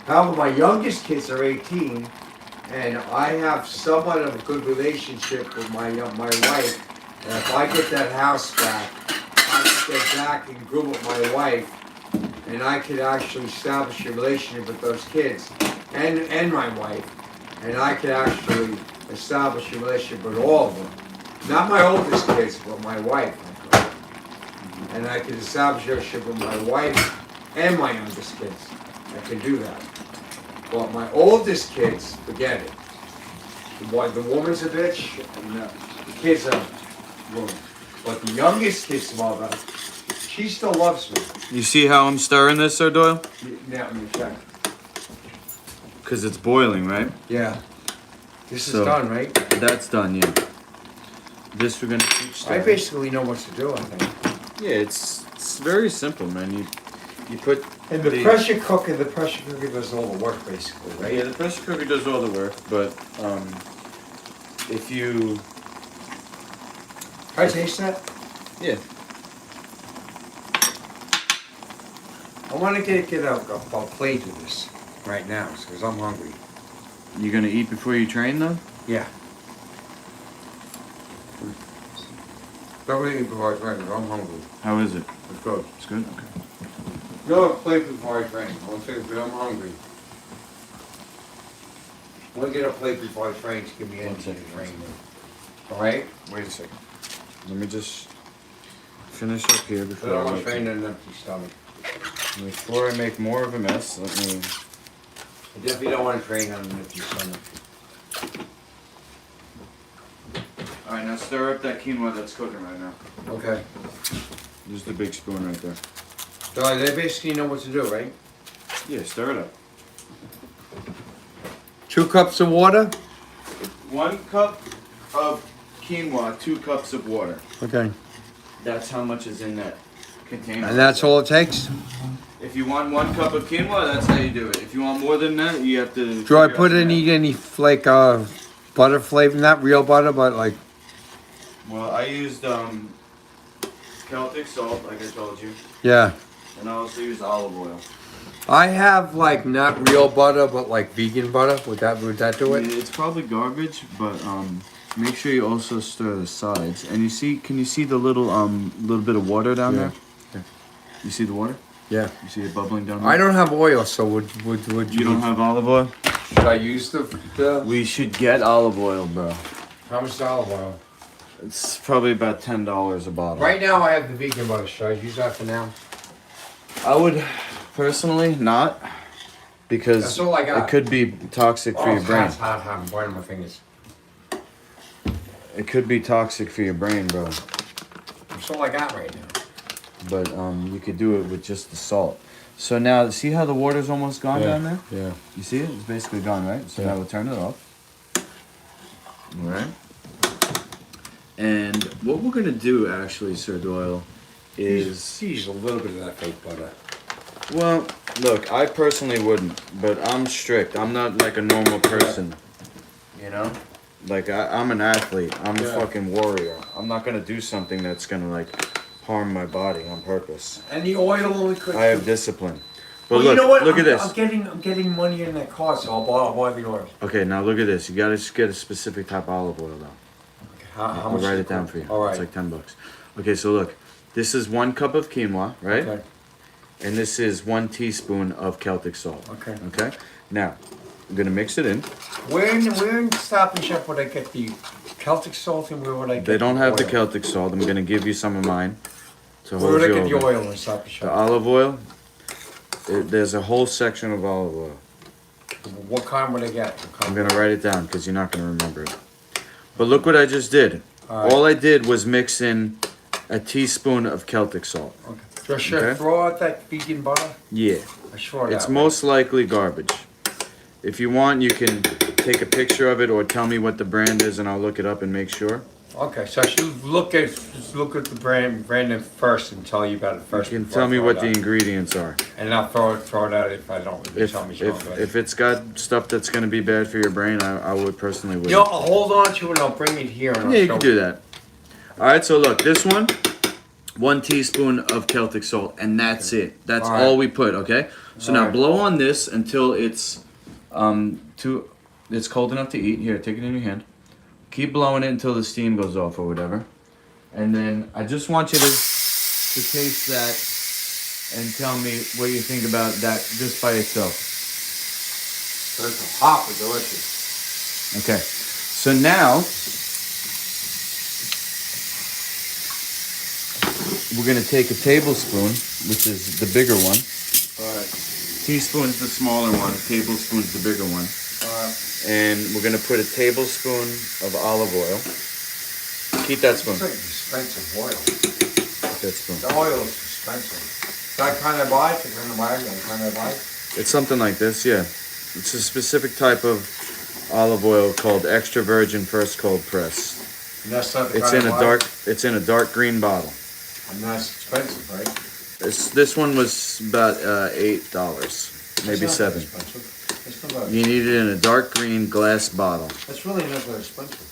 However, my youngest kids are 18, and I have somewhat of a good relationship with my wife. And if I get that house back, I could get back and groom with my wife, and I could actually establish a relationship with those kids and my wife. and I could actually establish a relationship with all of them. Not my oldest kids, but my wife. And I could establish a relationship with my wife and my youngest kids. I can do that. But my oldest kids, forget it. The woman's a bitch, and the kids are ruined. But the youngest kid's mother, she still loves me. You see how I'm stirring this, Sir Doyle? Now, let me check. Because it's boiling, right? Yeah. This So- is done, right? That's done, yeah. This we're gonna keep I stirring. basically know what to do, I think. Yeah, it's very simple, man. You put And the pressure cooker does all the work, basically, right? Yeah, the pressure cooker does all the work, but if you Can I taste that? yeah. I want to get a plate of this right now, because I'm hungry. You're gonna eat before you train, though. Yeah. Don't eat before I train, I'm hungry. How is it? It's good. It's good. Okay. No plate before I train. I want to take it, but I'm hungry. I want to get a plate before I train to give me energy to second, train. Alright? Wait a second. Let me just finish up here I before don't I, want to train on an empty stomach. before I make more of a mess. Let me. I definitely don't want to train on an empty stomach. All right, now stir up that quinoa that's cooking right now. Okay. Use the big spoon right there. So they basically know what to do, right? Yeah, stir it up. 2 cups of water? 1 cup of quinoa, 2 cups of water. Okay. That's how much is in that container. And that's all it takes? If you want 1 cup of quinoa, that's how you do it. If you want more than that, you have to. Do I figure put out any like butter flavor? Not real butter, but like. Well, I used Celtic salt, like I told you, Yeah. and I also used olive oil. I have like not real butter, but like vegan butter. Would that do it? It's probably garbage, but make sure you also stir the sides. And can you see the little bit of water down Yeah. there? You see the water? Yeah. You see it bubbling down there? I don't have oil, so would You don't have olive oil? Should I use the? We should get olive oil, bro. How much is olive oil? It's probably about $10 a bottle. Right now, I have the vegan butter. Should I use that for now? I would personally not, because That's all I got. it could be toxic for your it's brain. hot. I'm burning my fingers. It could be toxic for your brain, bro. That's all I got right now. But you could do it with just the salt. So now, see how the water's almost gone down there? Yeah. You see it? It's basically gone, right? So Yeah. now we'll turn it off. All right. And what we're gonna do, actually, Sir Doyle, is Use a little bit of that fake butter. well, look, I personally wouldn't, but I'm strict. I'm not like a normal person, you know. Like I'm an athlete. I'm a Yeah. fucking warrior. I'm not gonna do something that's gonna like harm my body on purpose. And the oil only could. I have discipline. But Well, look, you know what? look at this. I'm getting money in that car, so I'll buy the oil. Okay, now look at this. You gotta just get a specific type of olive oil, though. How I'll much? write is it down for you. All right. It's like $10. Okay, so look, this is 1 cup of quinoa, right? Okay. And this is 1 teaspoon of Celtic salt. Okay. Okay. Now, I'm gonna mix it in. Where in Stop and Shop would I get the Celtic salt, and where would I get? They don't have the oil? Celtic salt. I'm gonna give you some of mine to Where hold would I you get the over. oil in Stop and The Shop? olive oil. There's a whole section of olive oil. What kind would I get? I'm gonna write it down because you're not gonna remember it. But look what I just did. All right. All I did was mix in a teaspoon of Celtic salt. Okay. So should I Okay. throw out that vegan butter? Yeah. I throw it It's out, most likely garbage. If you want, you can take a picture of it or tell me what the brand is, and I'll look it up and make sure. right? Okay, so I should look at the brand name first and tell you about it first. You can before I tell me throw what it the out. ingredients are. And I'll throw it out if I don't. If you If tell me it's wrong, but- if it's got stuff that's gonna be bad for your brain, I would personally You wouldn't. know, I'll hold on to it and I'll bring it here and I'll Yeah, you show can do that. All right, so look, this one, 1 teaspoon of Celtic salt, and that's it. That's All right. all we put. Okay. So All now right. blow on this until it's it's cold enough to eat. Here, take it in your hand. Keep blowing it until the steam goes off or whatever, and then I just want you to taste that and tell me what you think about that just by itself. It's hot but delicious. Okay, so now we're gonna take a tablespoon, which is the bigger one. Alright. Teaspoon's the smaller one, tablespoon's the bigger one. Alright. And we're gonna put a tablespoon of olive oil. Keep that spoon. It's like expensive oil. Keep that spoon. The oil is expensive. That kind of buy, the kind of buy, that kind of buy. It's something like this, yeah. It's a specific type of olive oil called extra virgin first cold press. And that's not the It's kind in of a buy. dark. It's in a dark green bottle. And that's expensive, right? This one was about $8, maybe It's not that $7. expensive. It's not that, You need it in a dark green glass bottle. it's really not that expensive.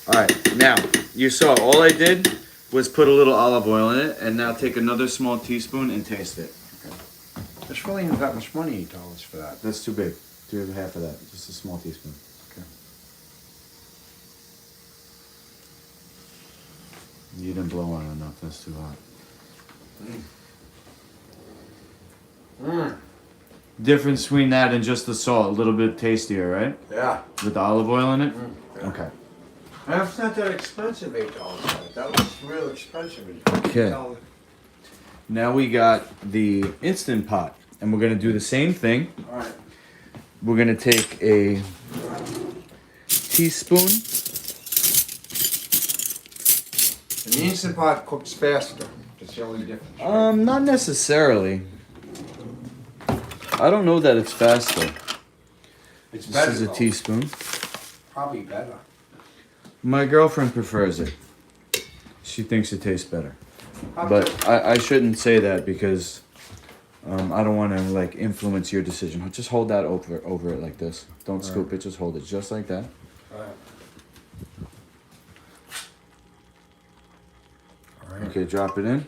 All right, now you saw all I did was put a little olive oil in it, and now take another small teaspoon and taste it. It's really not that much money, $8 for that. That's too big. Do half of that, just a small teaspoon. Okay. You didn't blow on it enough. That's too hot. Mmm. Difference between that and just the salt, a little bit tastier, right? Yeah. With the olive oil in it. Yeah. Okay. And it's not that expensive, $8. That was real expensive. Okay. Now we got the Instant Pot, and we're gonna do the same thing. Alright. We're gonna take a teaspoon. And the Instant Pot cooks faster. That's the only difference. Not necessarily. I don't know that it's faster. It's This better. is a though. teaspoon. Probably better. My girlfriend prefers it. She thinks it tastes better. Probably. But I shouldn't say that because I don't want to like influence your decision. Just hold that over it like this. Don't scoop it. Just hold it just like that. Alright. Okay, drop it in,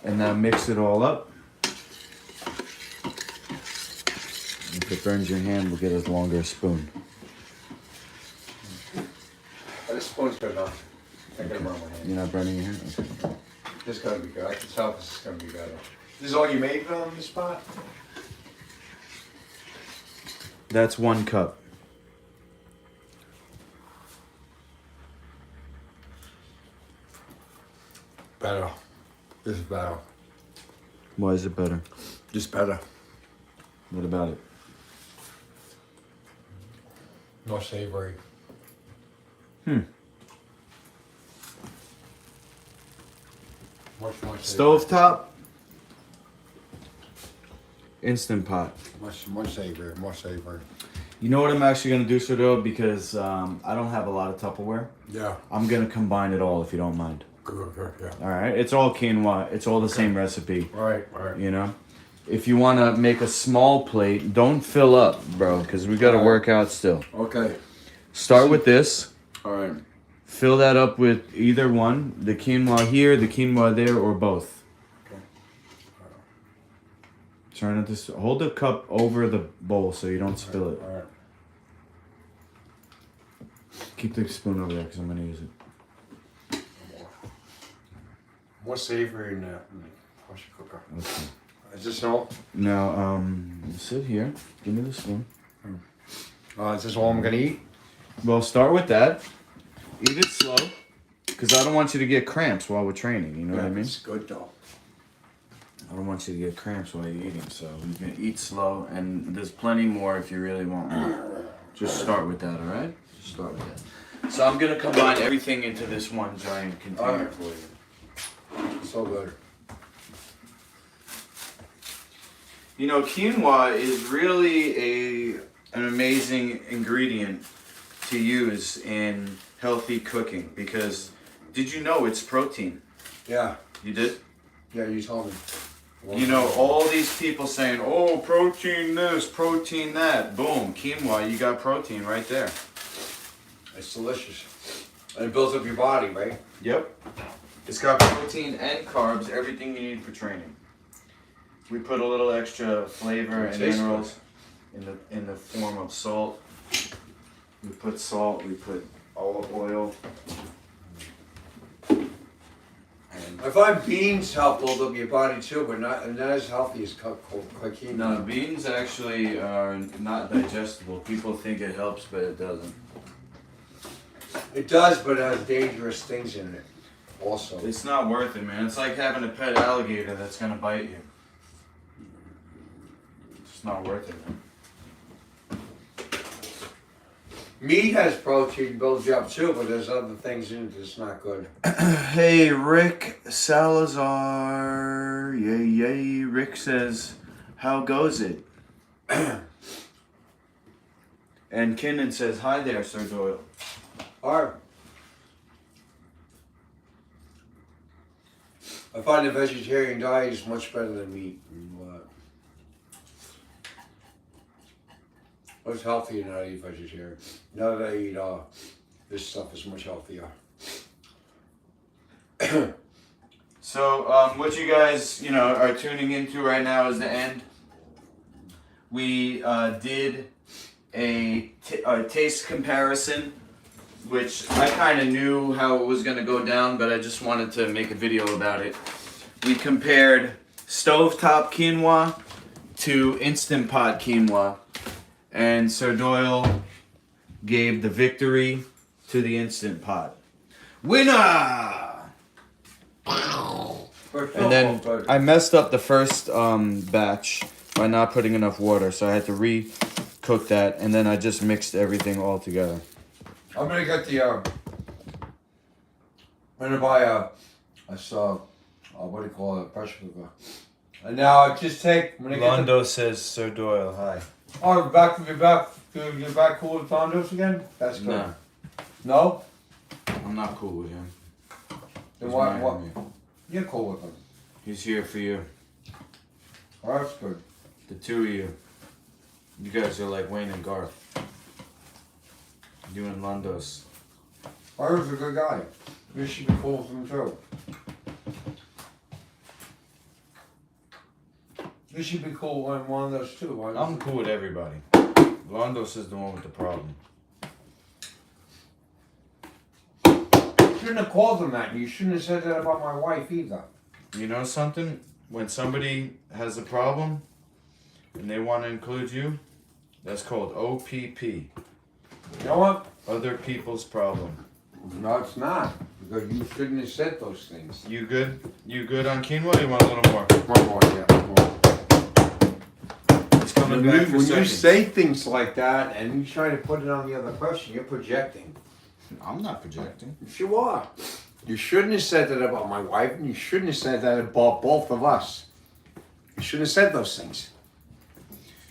and now mix it all up. If it burns your hand, we'll get a longer spoon. This spoon's good enough. I can burn my hand. You're not burning your hand? Okay. This is gonna be good. I can tell this is gonna be better. This is all you made on this spot? That's 1 cup. Better. This is better. Why is it better? Just better. What about it? More savory. Hmm. Much more savory. Stovetop. Instant Pot. Much more savory. More savory. You know what I'm actually gonna do, Sardot, because I don't have a lot of Tupperware. Yeah. I'm gonna combine it all if you don't mind. Good, yeah. All right. It's all quinoa. It's all the same recipe. Right. You know, if you want to make a small plate, don't fill up, bro, because we got to work out still. Okay. Start with this. Alright. Fill that up with either one, the quinoa here, the quinoa there, or both. Okay. Turn it this. Hold the cup over the bowl so you don't spill it. Alright. Keep the spoon over there because I'm gonna use it. More savory in the pressure cooker. Okay. Is this all? Now, sit here. Give me the spoon. Is this all I'm gonna eat? Well, start with that. Eat it slow, because I don't want you to get cramps while we're training. You know what I mean? It's good though. I don't want you to get cramps while you're eating, so you can eat slow, and there's plenty more if you really want more. Just start with that, all right? Just start with that. So I'm gonna combine everything into this one giant container Alright. for you. So good. You know, quinoa is really an amazing ingredient to use in healthy cooking because did you know it's protein? Yeah. You did? Yeah, you told me. You know, all these people saying, oh, protein this, protein that. Boom, quinoa, you got protein right there. It's delicious. And it builds up your body, right? Yep. It's got protein and carbs, everything you need for training. We put a little extra flavor and Tastes minerals in the form of salt. We put salt, we put olive oil. And I find beans help build up your body too, but not as healthy as quinoa. No, beans actually are not digestible. People think it helps, but it doesn't. It does, but it has dangerous things in it. Also, It's not worth it, man. It's like having a pet alligator that's gonna bite you. It's not worth it, man. meat has protein, builds you up too, but there's other things in it that's not good. Hey, Rick Salazar. Yay, yay. Rick says, how goes it? And Kinnan says, hi there, Sir Doyle. Alright. I find the vegetarian diet is much better than meat. It's healthier now to eat vegetarian. Now that I eat this stuff is much healthier. So, what you guys, are tuning into right now is the end. We did a taste comparison, which I kind of knew how it was going to go down, but I just wanted to make a video about it. We compared stovetop quinoa to Instant Pot quinoa, and Sir Doyle gave the victory to the Instant Pot. Winner! And then I messed up the first batch by not putting enough water, so I had to re-cook that, and then I just mixed everything all together. I'm gonna get the I'm gonna buy what do you call it, a pressure cooker. And now just take. Londo says, Sir Doyle, hi. Oh, you're back cool with Londo's again? That's good. No, No? I'm not cool with him. Then He's what? mad What? at me. You're cool with him. He's here for you. Oh, that's good. The two of you. You guys are like Wayne and Garth. You and Londos. Arthur's a good guy. You should be cool with him too. You should be cool with one of those too. Why I'm cool with everybody. Londos is the one with the problem. You shouldn't have called him that. You shouldn't have said that about my wife either. You know something? When somebody has a problem and they want to include you, that's called OPP. You know what? Other people's problem. No, it's not. Because you shouldn't have said those things. You good? You good on quinoa? You want a little more? One more, yeah. One more. It's coming When back you, for when you seconds. say things like that and you try to put it on the other person, you're projecting. I'm not projecting. Yes, you are. You shouldn't have said that about my wife, and you shouldn't have said that about both of us. You shouldn't have said those things.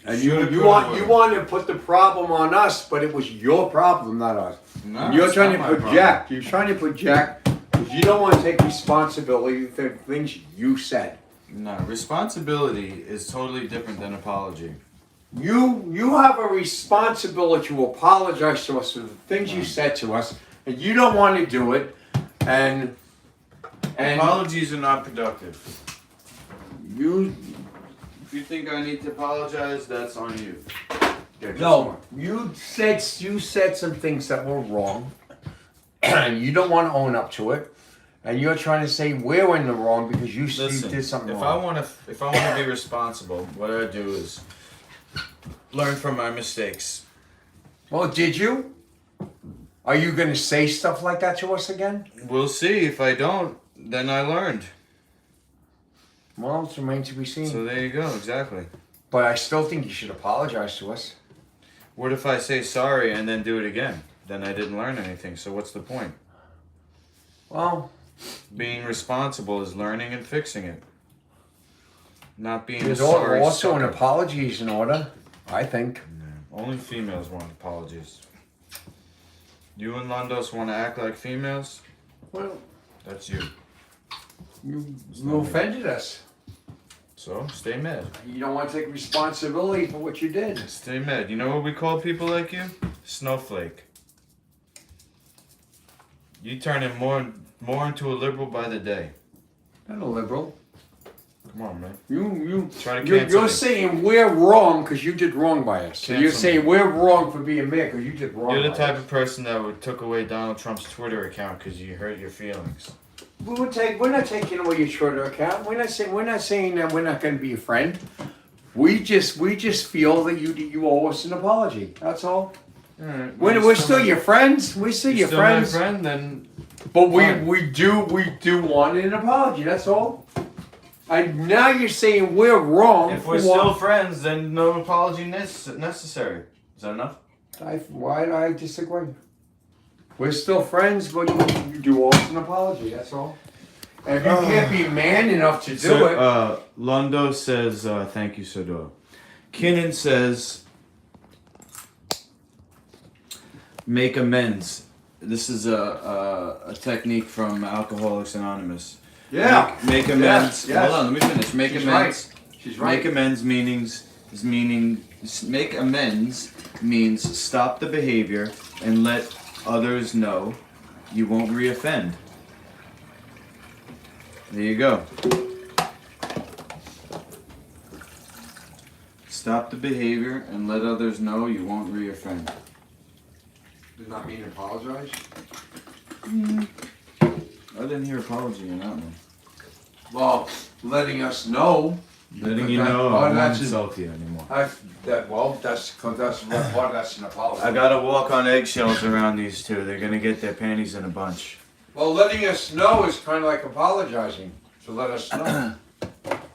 And you want to put the problem on us, but it was your problem, not us. No, And you're it's trying not to my project. You're trying to project because you don't want to take responsibility for things you said. No, responsibility is totally different than apology. You have a responsibility to apologize to us for the things you said to us, and you don't want to do it. And Apologies are not productive. you If you think I need to apologize, that's on you. no, you said some things that were wrong, and you don't want to own up to it, and you're trying to say we're in the wrong because you Listen, did something if wrong. if I want to be responsible, what I do is learn from my mistakes. Well, did you? Are you going to say stuff like that to us again? We'll see. If I don't, then I learned. Well, it remains to be seen. So there you go. Exactly. But I still think you should apologize to us. What if I say sorry and then do it again? Then I didn't learn anything. So what's the point? Well, Being responsible is learning and fixing it. Not being there's a sorry also an sucker. apology is in order, I think. Only females want apologies. You and Londos want to act like females? Well, That's you. you offended us. So stay mad. You don't want to take responsibility for what you did. Stay mad. You know what we call people like you? Snowflake. You turn in more into a liberal by the day. Not a liberal. Come on, man. You Try to you're, cancel you're me. saying we're wrong because you did wrong by us. So you're Cancel saying me. we're wrong for being mad because you did wrong. You're the by type us. of person that would took away Donald Trump's Twitter account because you hurt your feelings. We're not taking away your Twitter account. We're not saying that we're not going to be a friend. We just feel that you owe us an apology. That's all. Alright. We're still your friends. We're still your friends. My friend, then. But Fine. we do want an apology. That's all. Now you're saying we're wrong. If we're still friends, then no apology necessary. Is that enough? Why do I disagree? We're still friends, but you do owe us an apology. That's all. And if you can't be man enough to do it. Londo says, thank you, Sodor. Kinnan says, make amends. This is a technique from Alcoholics Anonymous. Yeah. Make amends. Yes. Hold on, let me finish. Make She's amends. right. She's right. Make amends make amends means stop the behavior and let others know you won't reoffend. There you go. Stop the behavior and let others know you won't reoffend. Does not mean apologize. I didn't hear apology in that one. Well, letting us know. Letting you That- know oh, I won't that's insult you anymore. That's an apology. I gotta walk on eggshells around these two. They're gonna get their panties in a bunch. Well, letting us know is kind of like apologizing. So let us know.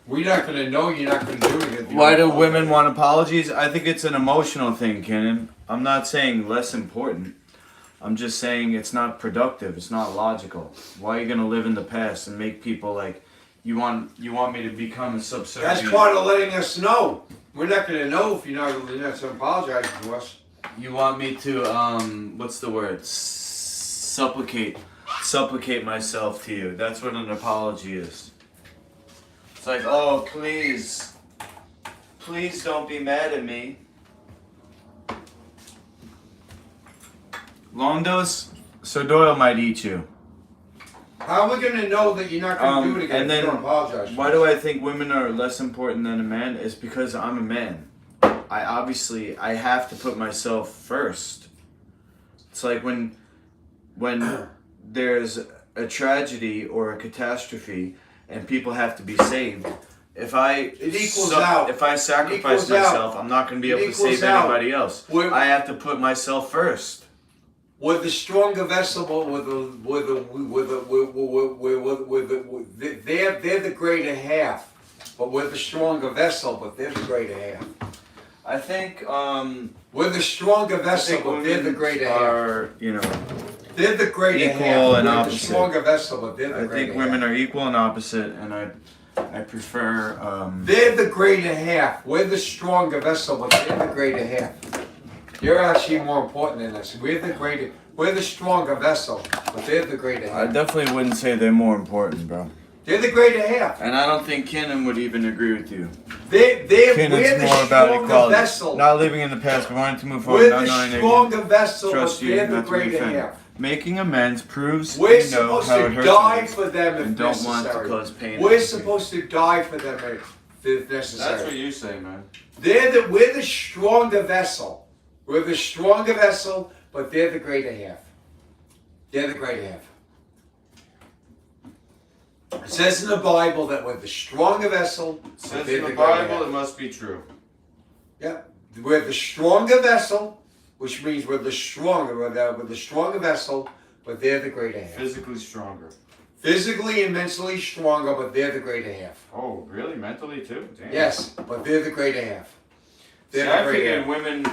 We're not going to know. You're not going to do it. Why do women want apologies? I think it's an emotional thing, Kenan. I'm not saying less important. I'm just saying it's not productive. It's not logical. Why are you gonna live in the past and make people like you want me to become a subservient? That's part of letting us know. We're not going to know if you're not going to apologize to us. You want me to what's the word? Supplicate myself to you. That's what an apology is. It's like, oh, please don't be mad at me. Londos, so Doyle might eat you. How are we going to know that you're not going to do it again and if you then don't apologize? Why do I think women are less important than a man? It's because I'm a man. I have to put myself first. It's like when there's a tragedy or a catastrophe and people have to be saved. If I sacrifice myself, I'm not going to be able to save anybody else. I have to put myself first. With the stronger vessel, they're the greater half. But we're the stronger vessel, but they're the greater half. I think we're the stronger vessel, but they're the greater half. They're the greater equal half. and we're opposite. The stronger vessel, but they're the greater half. I think women are equal and opposite, and I prefer. They're the greater half. We're the stronger vessel, but they're the greater half. You're actually more important than us. We're the stronger vessel, but they're the greater half. I definitely wouldn't say they're more important, bro. They're the greater half. And I don't think Kenan would even agree with you. We're Kenan's the more about stronger equality. vessel. Not living in the past, but wanting to move forward. We're Not the knowing they stronger can vessel, trust but you, they're the not to be greater offended. half. Making amends proves We're you know supposed how it to hurts die others for them if and don't necessary. want to cause pain. We're supposed to die for them if necessary. That's what you say, man. We're the stronger vessel. We're the stronger vessel, but they're the greater half. They're the greater half. It says in the Bible that we're the stronger vessel. It says they're in the the greater Bible, half. it must be true. Yeah, we're the stronger vessel, which means we're the stronger. We're the stronger vessel, but they're the greater half. Physically stronger. Physically and mentally stronger, but they're the greater half. Oh, really? Mentally too? Damn. Yes, but they're the greater half. See, They're I the greater figured half. women,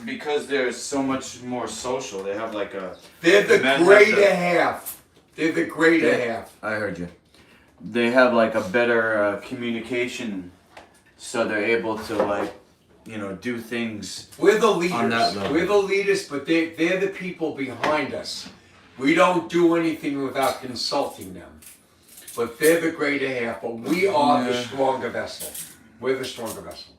because they're so much more social, they have like a... They're the men have greater half. They're the greater half. I heard you. They have like a better communication, so they're able to like, do things. We're the leaders. On that level. We're the leaders, but they're the people behind us. We don't do anything without consulting them. But they're the greater half, but we are the stronger vessel. We're the stronger vessel.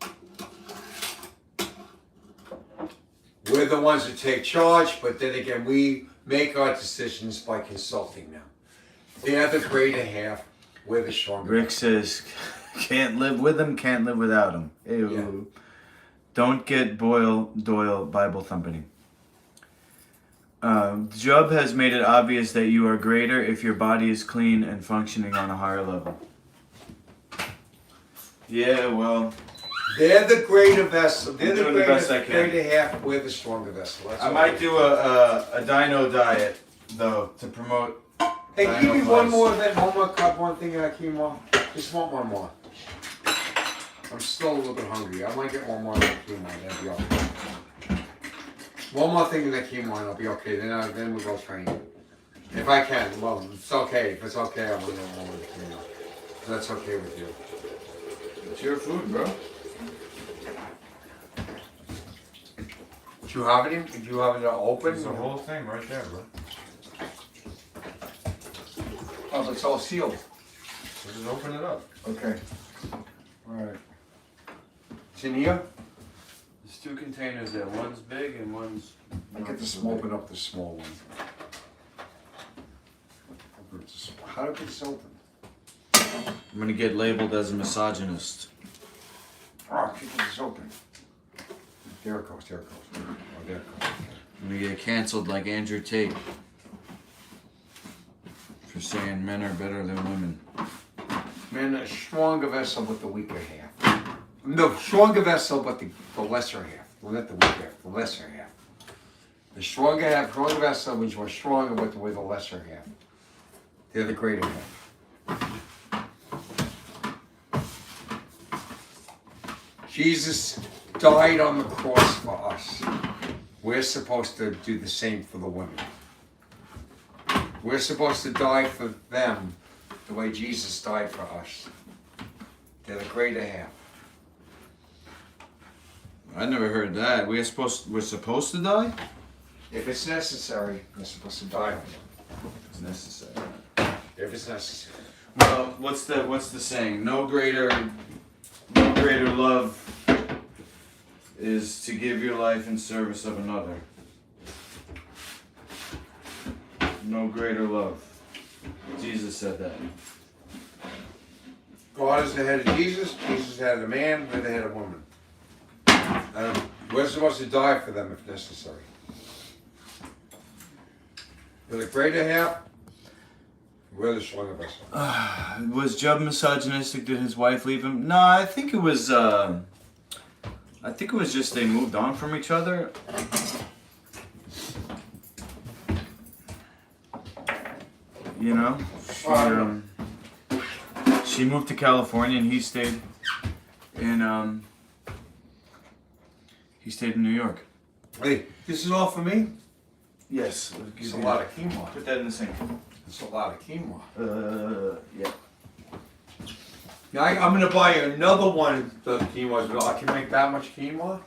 We're the ones that take charge, but then again, we make our decisions by consulting them. They're the greater half. We're the stronger Rick says, can't live with him, can't live without him. Ew. Yeah. Don't get Doyle Bible thumping. Job has made it obvious that you are greater if your body is clean and functioning on a higher level. Yeah, well, They're the greater vessel. They're I'm the doing the best greater, I can. greater half. We're the stronger vessel. That's I all. might do a dino diet though to promote. Hey, dino give me one flies. more of that, one more cup, one thing of that quinoa. Just want one more. I'm still a little bit hungry. I might get one more of that quinoa. That'll be okay. One more thing of that quinoa, and I'll be okay. Then we'll go train. If I can, well, it's okay. If it's okay, I'm gonna get one more of the quinoa. If that's okay with you. It's your food, bro. Do you have it? Do you have it open? There's the whole thing right there, bro. Oh, it's all sealed. So just open it up. Okay. All right. It's in here. There's two containers there. One's big and one's. I get this. Open up the small one. How do I get this open? I'm gonna get labeled as a misogynist. Oh, keep this open. There it goes. There it goes. Oh, there it goes. I'm gonna get canceled like Andrew Tate for saying men are better than women. Man, a stronger vessel with the weaker half. No, stronger vessel, but the lesser half. Not the weaker half, the lesser half. The stronger half, stronger vessel means you're stronger with the lesser half. They're the greater half. Jesus died on the cross for us. We're supposed to do the same for the women. We're supposed to die for them the way Jesus died for us. They're the greater half. I never heard that. We're supposed to die? If it's necessary, we're supposed to die on them. It's necessary. If it's necessary. Well, what's the saying? No greater love is to give your life in service of another. No greater love. Jesus said that. God is the head of Jesus. Jesus is the head of man. We're the head of woman. We're supposed to die for them if necessary. We're the greater half. We're the stronger vessel. Was Job misogynistic? Did his wife leave him? No, I think it was. Just they moved on from each other. You know, she moved to California and he stayed in New York. Hey, this is all for me? Yes. It's a lot of quinoa. Put that in the sink. It's a lot of quinoa. Yeah. Now I'm going to buy another one of the quinoa as well. I can make that much quinoa?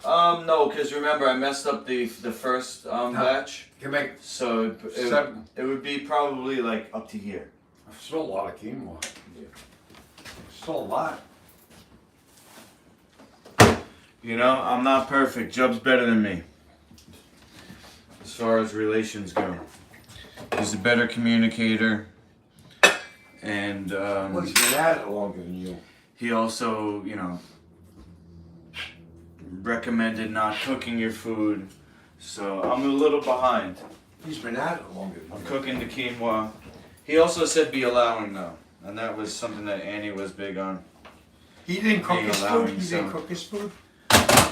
No, because remember I messed up the first batch. I can make So it would be probably like up to here. still a lot of quinoa. Still a lot. You know, I'm not perfect. Job's better than me. As far as relations go. He's a better communicator. And Well, he's been at it longer than you. he also, recommended not cooking your food. So I'm a little behind. He's been at it longer than I'm you. cooking the quinoa. He also said be allowing though. And that was something that Annie was big on. He didn't cook Being his food? allowing, He so- didn't cook his food?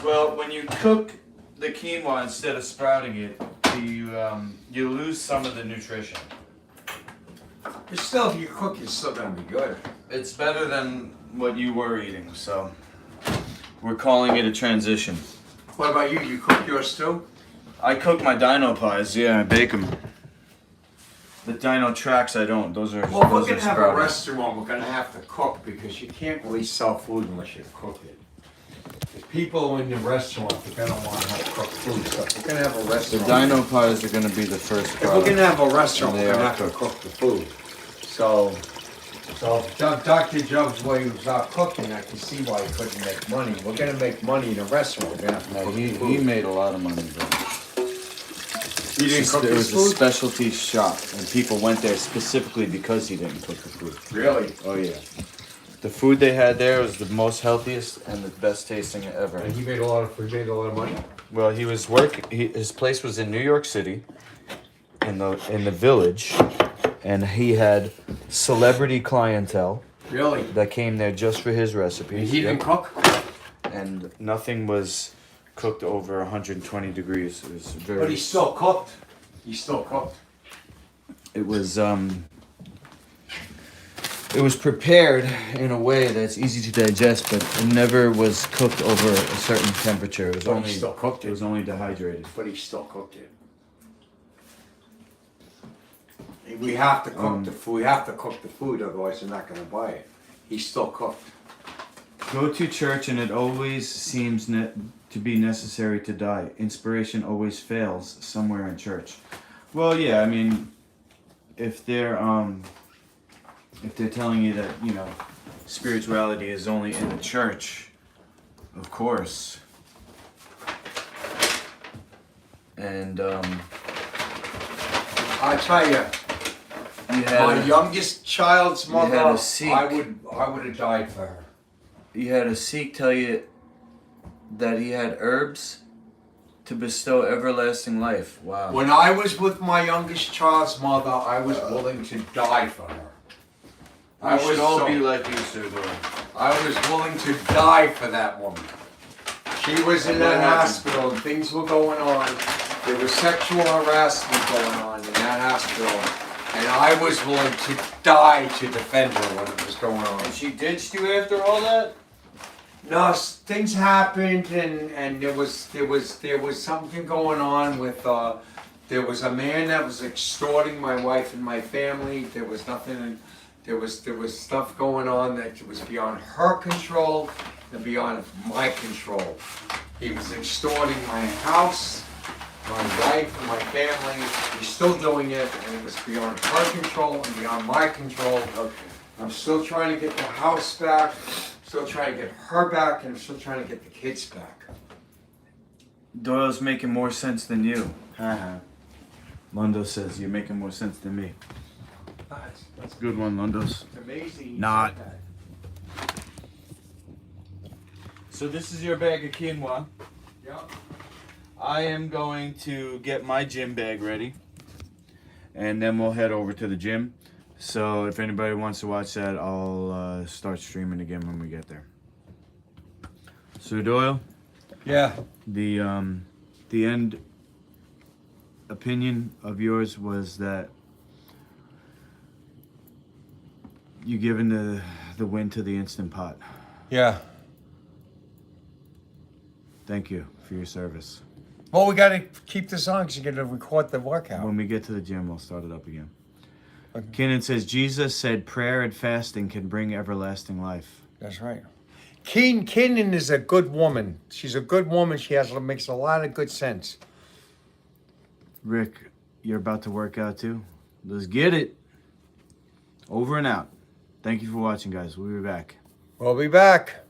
Well, when you cook the quinoa instead of sprouting it, you lose some of the nutrition. But still, if you cook, it's still going to be good. It's better than what you were eating, so we're calling it a transition. What about you? You cook yours too? I cook my dino pies, yeah, I bake them. The dino tracks I don't, those are Well, if we're those going are to have a sprouted. restaurant, we're going to have to cook because you can't really sell food unless you cook it. If people in the restaurant are going to want to have cooked food, so if we're going to have a The restaurant. dino pies are going to be the first If we're going product. to have a restaurant, They we're going to are have to cooked. cook the food. So if Dr. Jobs' way was not cooking, I can see why he couldn't make money. We're going to make money in a restaurant. We're going to have to No, cook he the food. made a lot of money, bro. He didn't cook It his was a food? specialty shop, and people went there specifically because he didn't cook the food. Really? Oh yeah. The food they had there was the most healthiest and the best tasting ever. And he made a lot of money? Well, his place was in New York City, in the village, and he had celebrity clientele Really? that came there just for his recipes. He didn't cook? And nothing was cooked over 120 degrees. It was very. But he still cooked. He still cooked. It was prepared in a way that's easy to digest, but it never was cooked over a certain temperature. It was But only he still cooked It it. was only dehydrated. But he still cooked it. We have to cook the food. We have to cook the food, otherwise they're not going to buy it. He still cooked. Go to church and it always seems to be necessary to die. Inspiration always fails somewhere in church. Well, yeah, I mean, if they're telling you that, you know, spirituality is only in the church, of course. And I tell you, my youngest child's mother, had a Sikh. I would have died for her. You had a Sikh tell you that he had herbs to bestow everlasting life. Wow. When I was with my youngest child's mother, I was willing to die for her. I should all be like you, Sir Doyle. I was willing to die for that woman. She was in that hospital and things were going on. There was sexual harassment going on in that hospital. And I was willing to die to defend her when it was going on. And she ditched you after all that? No, things happened, and there was something going on with. There was a man that was extorting my wife and my family. There was nothing. There was stuff going on that was beyond her control and beyond my control. He was extorting my house, my wife, and my family. He's still doing it, and it was beyond her control and beyond my control. I'm still trying to get the house back. Still trying to get her back, and I'm still trying to get the kids back. Doyle's making more sense than you. Londo says you're making more sense than me. That's a good one, Londos. It's amazing. Not. So this is your bag of quinoa. Yep. I am going to get my gym bag ready, and then we'll head over to the gym. So if anybody wants to watch that, I'll start streaming again when we get there. So Doyle, Yeah. the end opinion of yours was that you giving the win to the Instant Pot. Yeah. Thank you for your service. Well, we gotta keep this on because you gotta record the workout. When we get to the gym, we'll start it up again. Okay. Kenan says, Jesus said prayer and fasting can bring everlasting life. That's right. Kenan is a good woman. She's a good woman. She makes a lot of good sense. Rick, you're about to work out too? Let's get it. Over and out. Thank you for watching, guys. We'll be back. We'll be back.